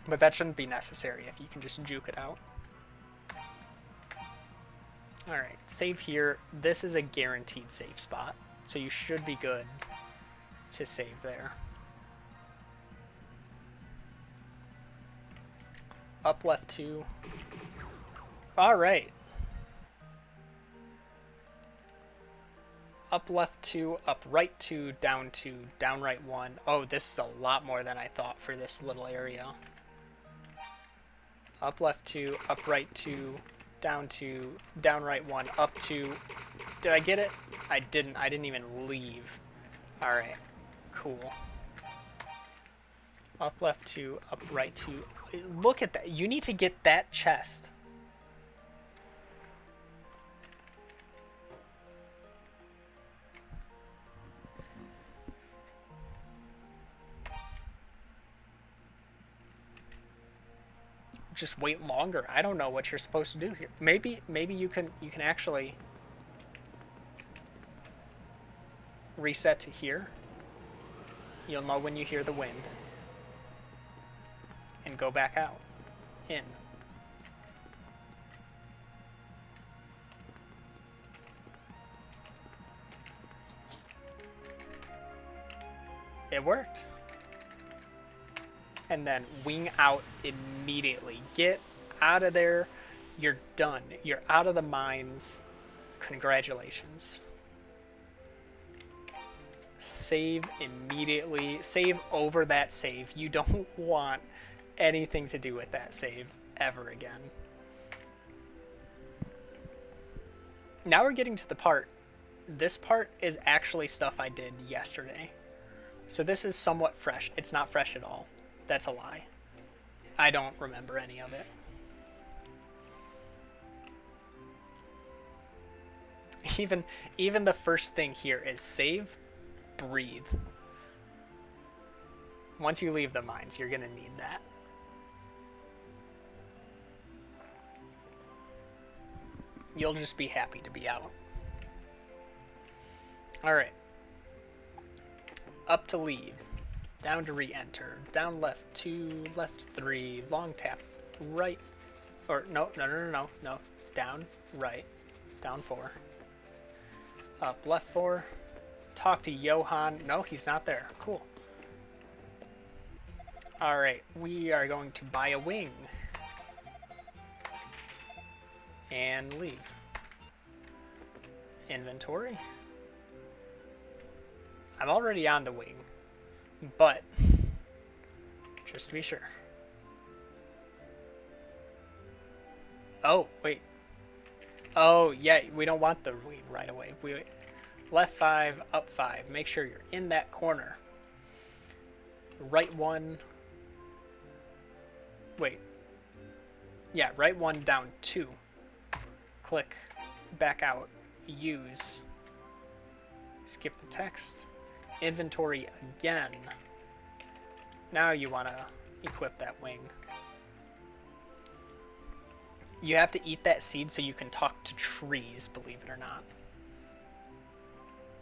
But that shouldn't be necessary if you can just juke it out. Alright, save here. This is a guaranteed safe spot, so you should be good to save there. Up left 2. Alright. Up left 2, up right 2, down right 1. Oh, this is a lot more than I thought for this little area. Up left 2, up right 2, down right 1, up 2. Did I get it? I didn't even leave. Alright, cool. Up left 2, up right 2. Look at that. You need to get that chest. Just wait longer. I don't know what you're supposed to do here. Maybe you can actually reset to here. You'll know when you hear the wind. And go back out. In. It worked. And then wing out immediately. Get out of there. You're done. You're out of the mines. Congratulations. Save immediately. Save over that save. You don't want anything to do with that save ever again. Now we're getting to the part. This part is actually stuff I did yesterday. So this is somewhat fresh. It's not fresh at all. That's a lie. I don't remember any of it. Even the first thing here is save, breathe. Once you leave the mines, you're gonna need that. You'll just be happy to be out. Alright. Up to leave. Down to re-enter. Down left 2, left 3, long tap right. Or no. Down right. Down 4. Up left 4. Talk to Johan. No, he's not there. Cool. Alright, we are going to buy a wing. And leave. Inventory. I'm already on the wing, but just to be sure. Oh, wait. Oh, yeah, we don't want the wing right away. Left 5, up 5. Make sure you're in that corner. Right 1. Wait. Yeah, right 1, down 2. Click back out. Use. Skip the text. Inventory again. Now you want to equip that wing. You have to eat that seed so you can talk to trees, believe it or not.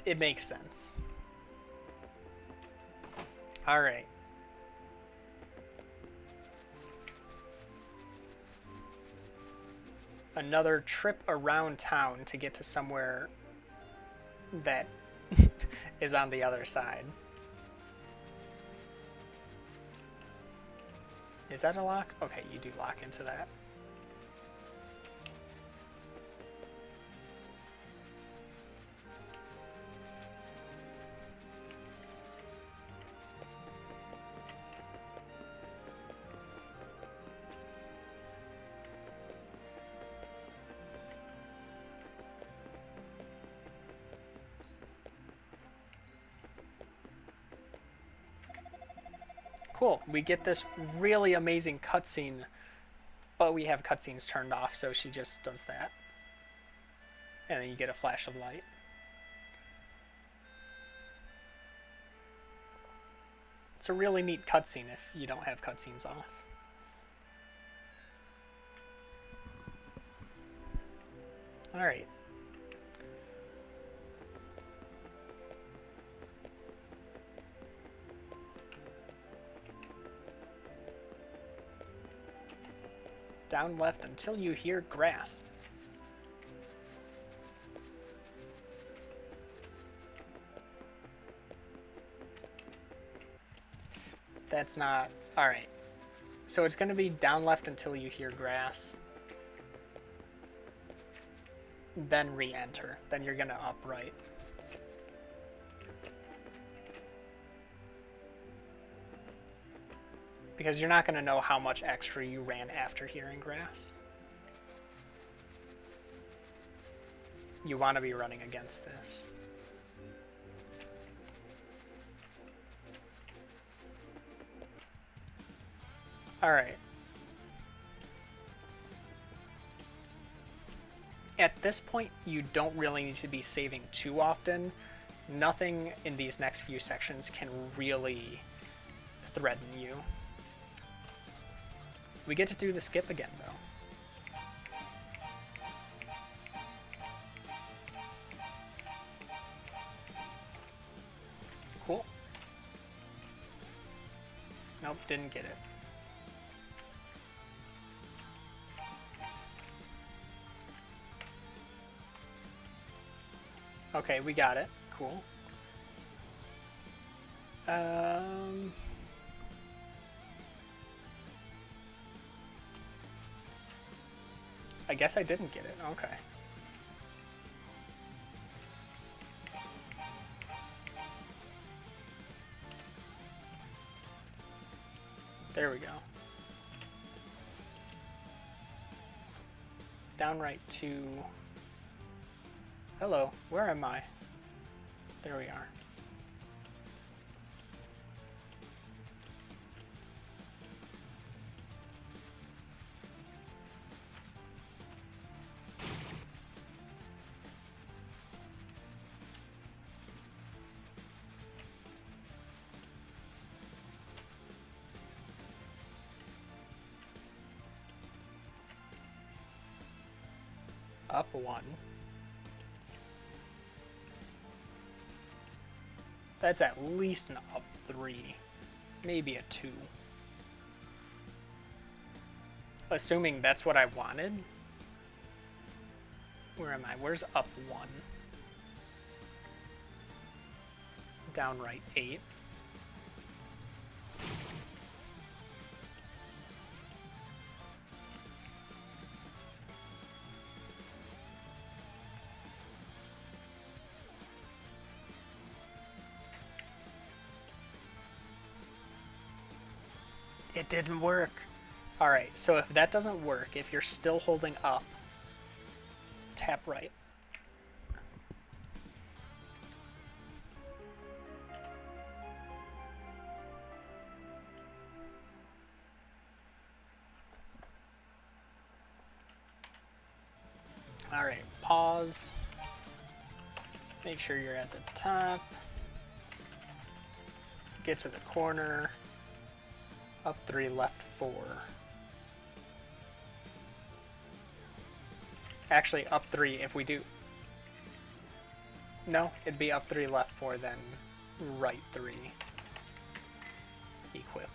It makes sense. Alright. Another trip around town to get to somewhere that is on the other side. Is that a lock? Okay, you do lock into that. Cool, we get this really amazing cutscene, but we have cutscenes turned off, so she just does that. And then you get a flash of light. It's a really neat cutscene if you don't have cutscenes off. Alright. Down left until you hear grass. That's not... Alright. So it's going to be down left until you hear grass. Then re-enter. Then you're going to up right. Because you're not going to know how much extra you ran after hearing grass. You want to be running against this. Alright. At this point, you don't really need to be saving too often. Nothing in these next few sections can really threaten you. We get to do the skip again, though. Cool. Nope, didn't get it. Okay, we got it. Cool. I guess I didn't get it. Okay. There we go. Down right to... Hello, where am I? There we are. Up 1. That's at least an up 3. Maybe a 2. Assuming that's what I wanted. Where am I? Where's up 1? Down right 8. It didn't work. Alright, so if that doesn't work, if you're still holding up, tap right. Alright, pause. Make sure you're at the top. Get to the corner. Up 3, left 4. Actually, up 3 if we do... No, it'd be up 3, left 4, then right 3. Equip.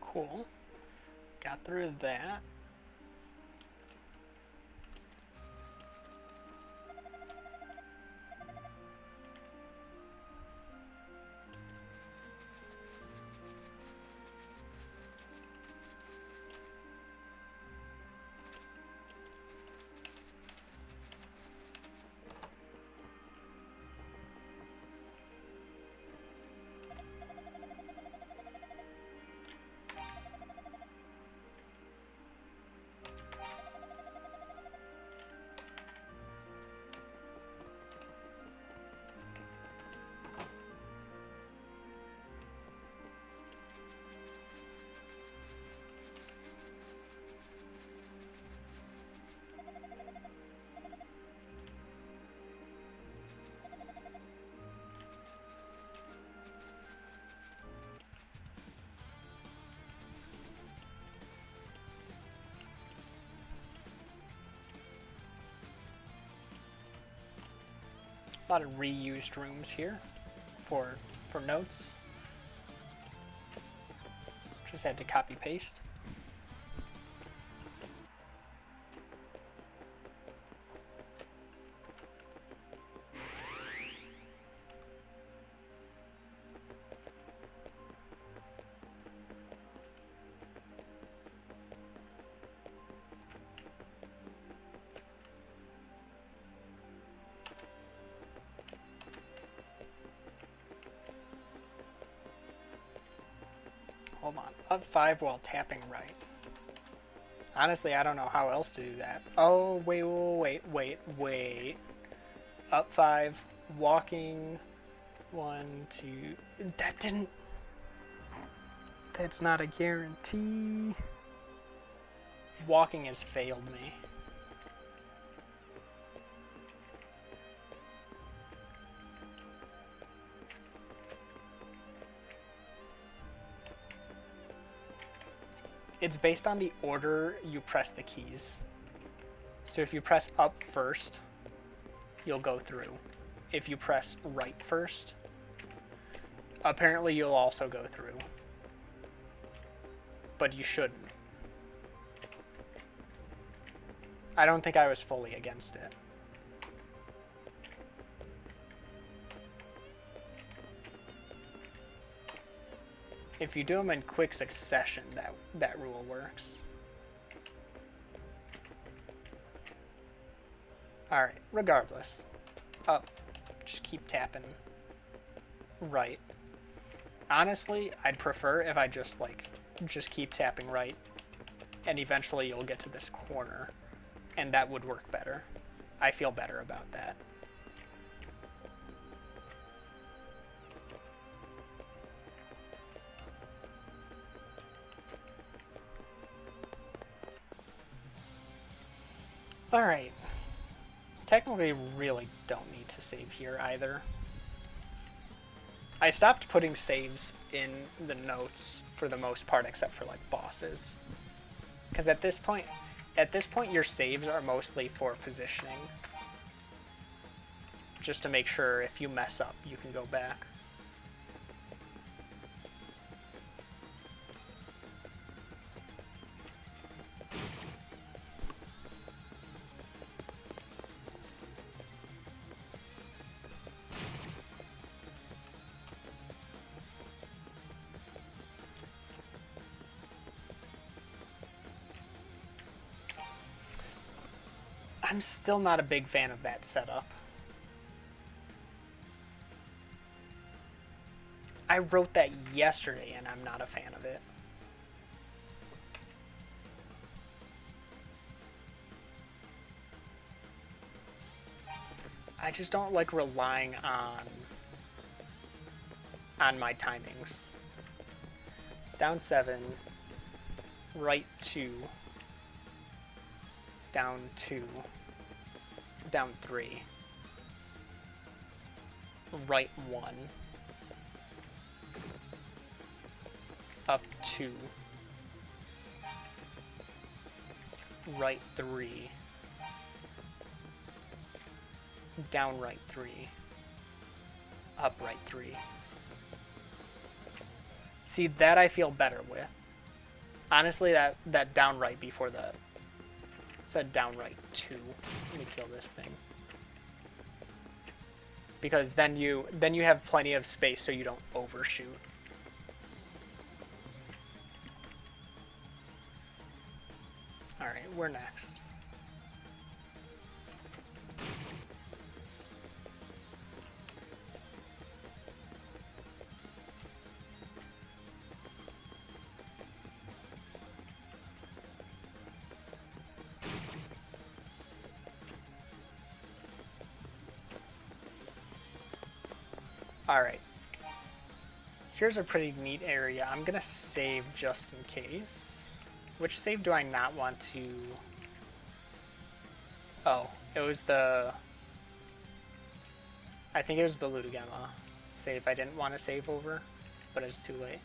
Cool. Got through that. A lot of reused rooms here for notes. Just had to copy paste. Hold on. Up 5 while tapping right. Honestly, I don't know how else to do that. Oh, wait. Up 5, walking. 1, 2. That didn't... That's not a guarantee. Walking has failed me. It's based on the order you press the keys. So if you press up first, you'll go through. If you press right first, apparently you'll also go through. But you shouldn't. I don't think I was fully against it. If you do them in quick succession, that rule works. Alright, regardless. Up. Just keep tapping right. Honestly, I'd prefer if I just, like, just keep tapping right, and eventually you'll get to this corner, and that would work better. I feel better about that. Alright. Technically, really don't need to save here either. I stopped putting saves in the notes for the most part, except for, like, bosses. Because at this point, your saves are mostly for positioning. Just to make sure if you mess up, you can go back. I'm still not a big fan of that setup. I wrote that yesterday and I'm not a fan of it. I just don't like relying on my timings. Down 7, right 2, down 2, down 3, right 1, up 2, right 3, down right 3, up right 3. See, that I feel better with. Honestly, that down right before the... It said down right 2. Let me kill this thing. Because then you have plenty of space so you don't overshoot. Alright, we're next. Alright. Here's a pretty neat area. I'm gonna save just in case. Which save do I not want to... Oh, it was the... I think it was the Ludogema save I didn't want to save over, but it's too late.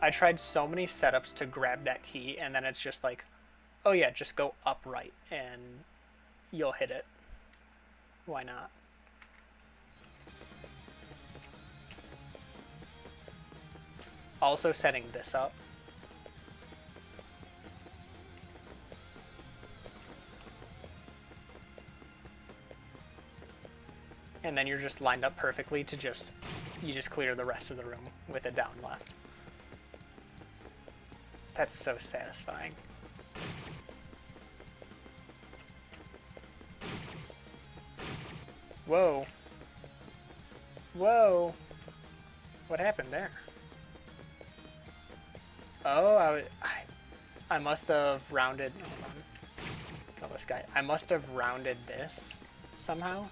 I tried so many setups to grab that key, and then it's just like, oh yeah, just go upright, and you'll hit it. Why not? Also setting this up. And then you're just lined up perfectly to just, you just clear the rest of the room with a down left. That's so satisfying. Whoa. Whoa. What happened there? Oh, I must have rounded... Hold on. Kill this guy. I must have rounded this somehow.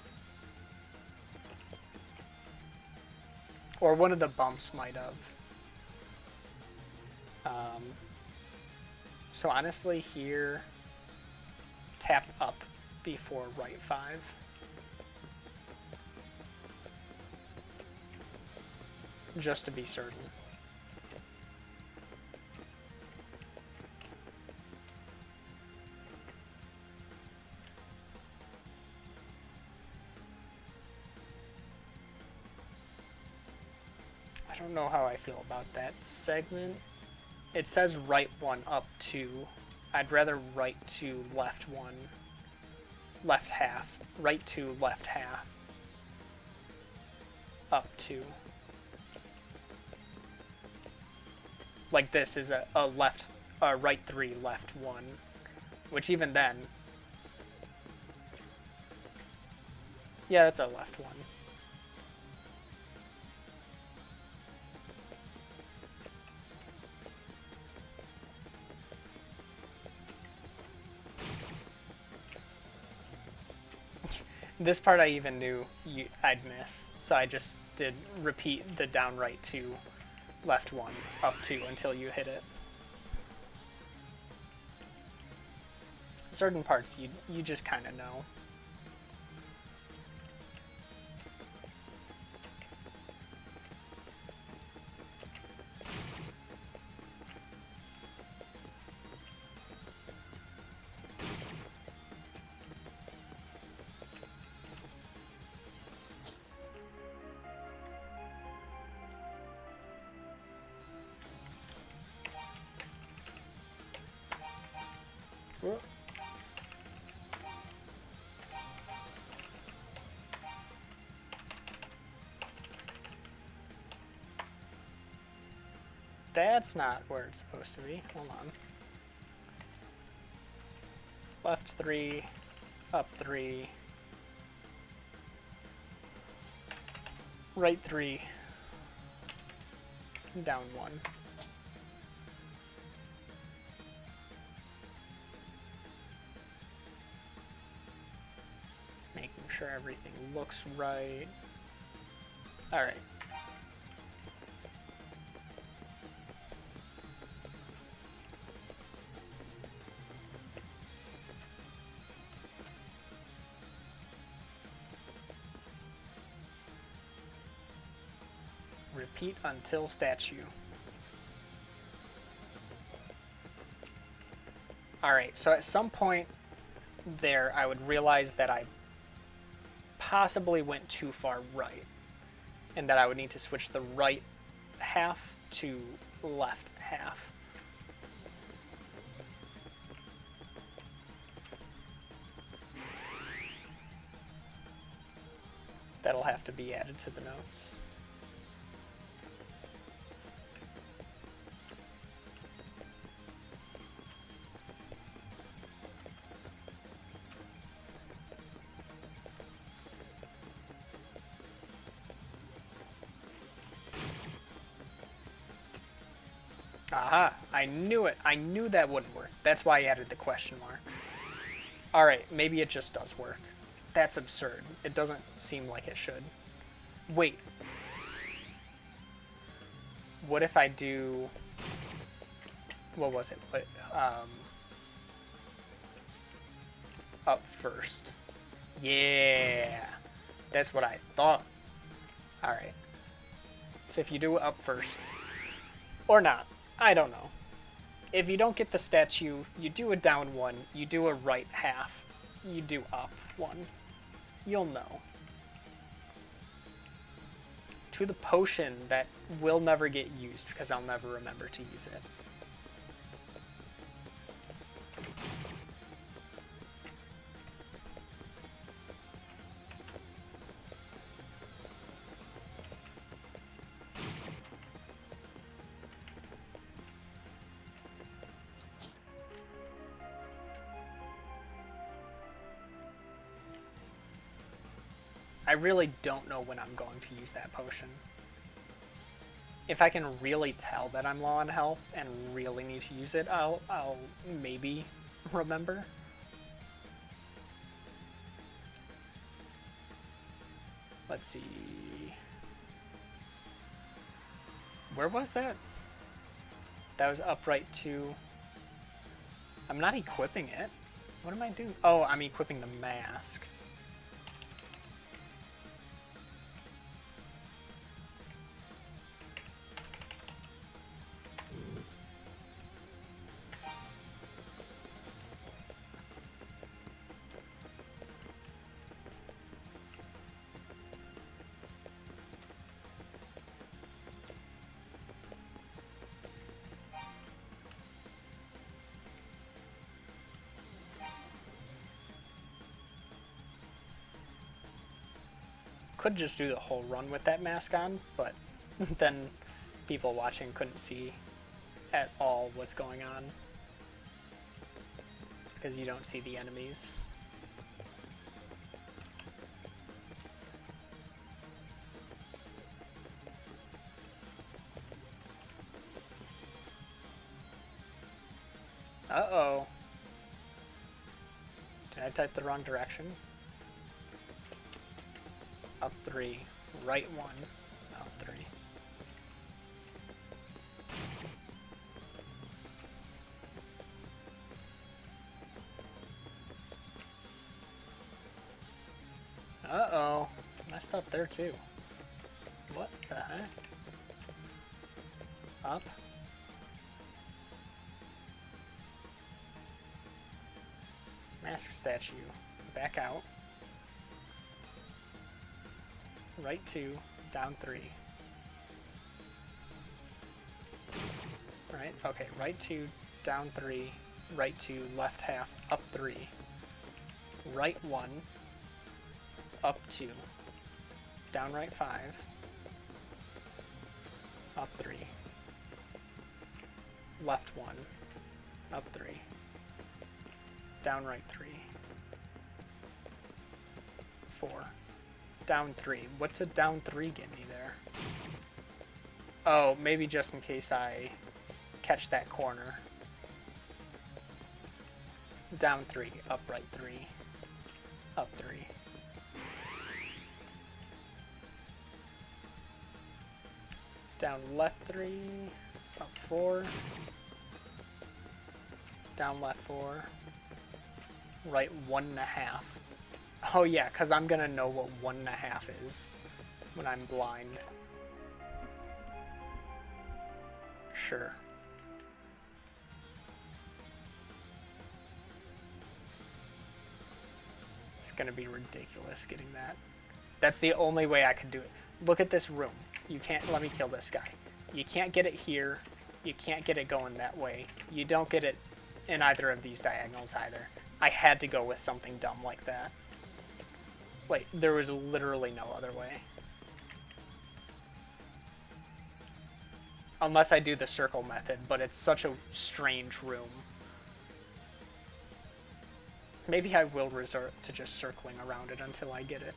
Or one of the bumps might have. So honestly here, tap up before right 5. Just to be certain. I don't know how I feel about that segment. It says right 1 up 2, I'd rather right 2, left 1, left half, right 2, left half, up 2. Like this is a right 3, left 1, which even then, yeah, that's a left 1. This part I even knew I'd miss, so I just did repeat the down right 2, left 1, up 2 until you hit it. Certain parts you just kind of know. That's not where it's supposed to be. Hold on. Left 3, up 3, right 3, down 1. Making sure everything looks right. All right. Repeat until statue. Alright, so at some point there I would realize that I possibly went too far right, and that I would need to switch the right half to left half. That'll have to be added to the notes. Aha! I knew it! I knew that wouldn't work. That's why I added the question mark. Alright, maybe it just does work. That's absurd. It doesn't seem like it should. Wait. What if I do... What was it? Up first. Yeah! That's what I thought. Alright. So if you do up first... Or not. I don't know. If you don't get the statue, you do a down 1, you do a right half, you do up 1. You'll know. To the potion that will never get used because I'll never remember to use it. I really don't know when I'm going to use that potion. If I can really tell that I'm low on health and really need to use it, I'll maybe remember. Let's see. Where was that? That was upright 2. I'm not equipping it. What am I doing? Oh, I'm equipping the mask. could just do the whole run with that mask on, but then people watching couldn't see at all what's going on because you don't see the enemies. Uh-oh. Did I type the wrong direction? Up 3, right 1, up 3. Uh-oh. Messed up there too. What the heck? Up. Mask statue. Back out. Right 2, down 3. Right, okay, right 2, down 3, right 2, left half, up 3. Right 1, up 2, down right 5, up 3, left 1, up 3, down right 3, 4, down 3. What's a down 3 get me there? Oh, maybe just in case I catch that corner. Down 3, up right 3, up 3. Down left 3, up 4, down left 4, right 1.5. Oh yeah, because I'm gonna know what 1.5 is when I'm blind. Sure. It's gonna be ridiculous getting that. That's the only way I could do it. Look at this room. You can't let me kill this guy. You can't get it here. You can't get it going that way. You don't get it in either of these diagonals either. I had to go with something dumb like that. Like, there was literally no other way. Unless I do the circle method, but it's such a strange room. Maybe I will resort to just circling around it until I get it.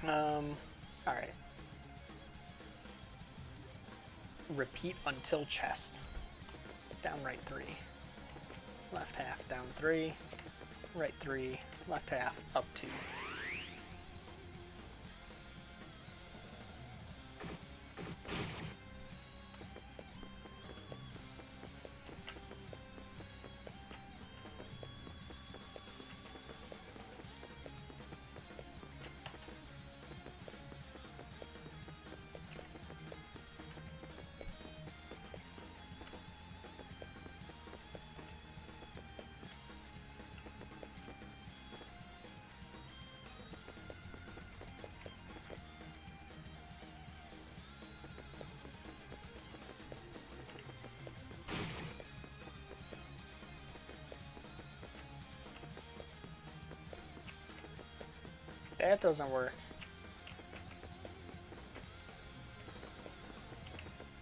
Alright. Repeat until chest. Down right 3. Left half, down 3. Right 3. Left half, up 2. That doesn't work.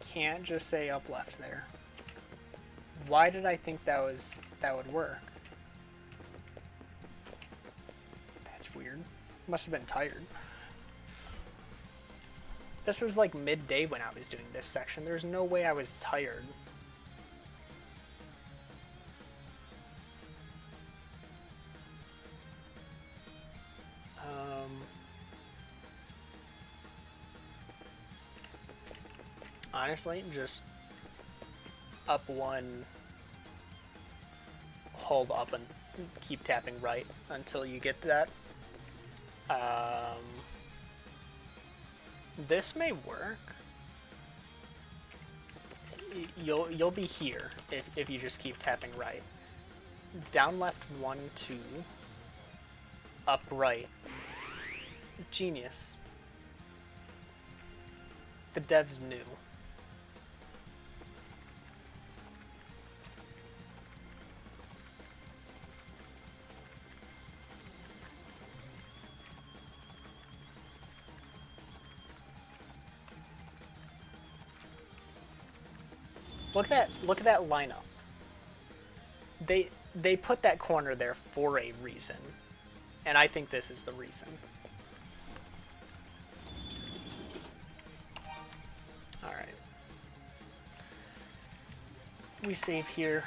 Can't just say up left there. Why did I think that would work? That's weird. Must have been tired. This was like midday when I was doing this section. There's no way I was tired. Honestly, just up 1, hold up and keep tapping right until you get that. This may work. You'll be here if you just keep tapping right. Down left 1, 2. Up right. Genius. The devs knew. Look at that lineup. They put that corner there for a reason. And I think this is the reason. Alright. We save here.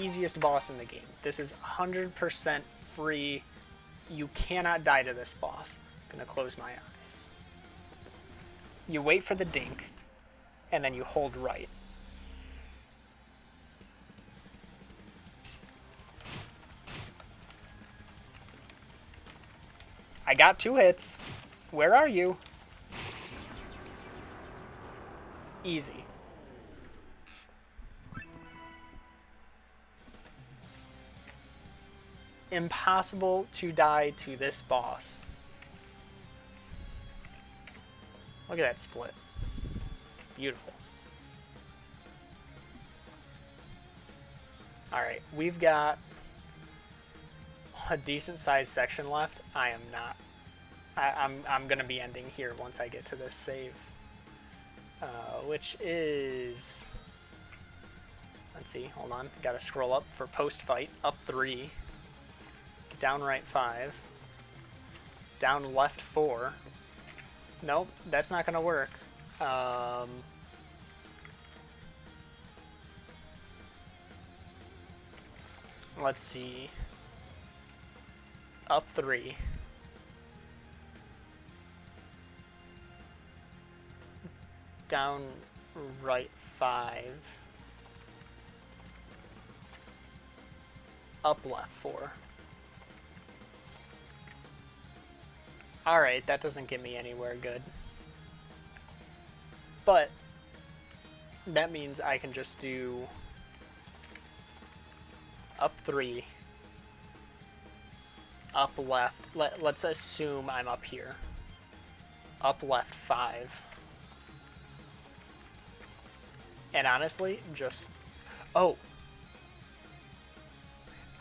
Easiest boss in the game. This is 100% free. You cannot die to this boss. I'm gonna close my eyes. You wait for the dink, and then you hold right. I got 2 hits. Where are you? Easy. Impossible to die to this boss. Look at that split. Beautiful. Alright, we've got a decent sized section left. I am not. I'm gonna be ending here once I get to this save. Which is, let's see, hold on. Gotta scroll up for post fight. Up 3. Down right 5. Down left 4. Nope, that's not gonna work. Let's see. Up 3. Down right 5. Up left 4. Alright, that doesn't get me anywhere good. But that means I can just do up 3, up left. Let's assume I'm up here. Up left 5. And honestly, just... Oh!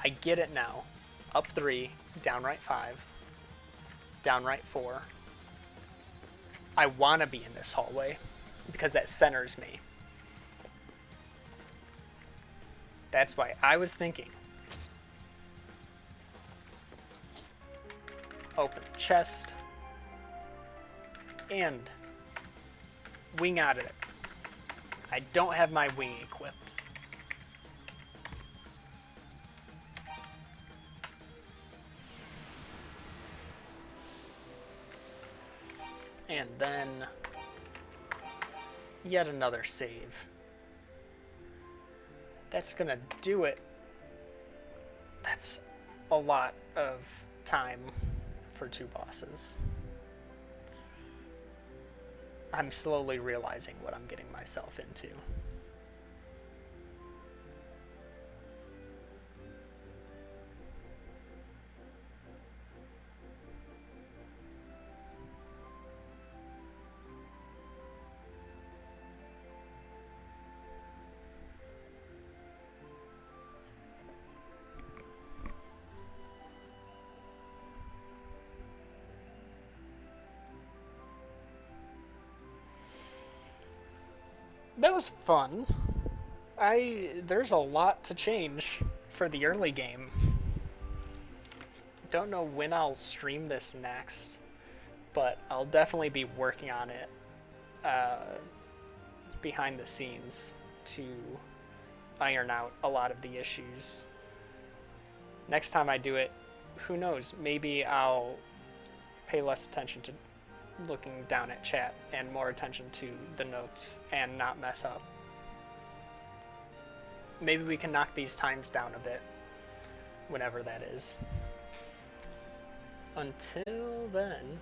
I get it now. Up 3, down right 5, down right 4. I want to be in this hallway because that centers me. That's why I was thinking. Open chest. And wing out of it. I don't have my wing equipped. And then yet another save. That's gonna do it. That's a lot of time for 2 bosses. I'm slowly realizing what I'm getting myself into. That was fun. There's a lot to change for the early game. Don't know when I'll stream this next, but I'll definitely be working on it behind the scenes to iron out a lot of the issues. Next time I do it, who knows, maybe I'll pay less attention to looking down at chat and more attention to the notes and not mess up. Maybe we can knock these times down a bit whenever that is. Until then,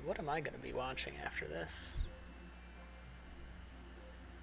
what am I going to be watching after this?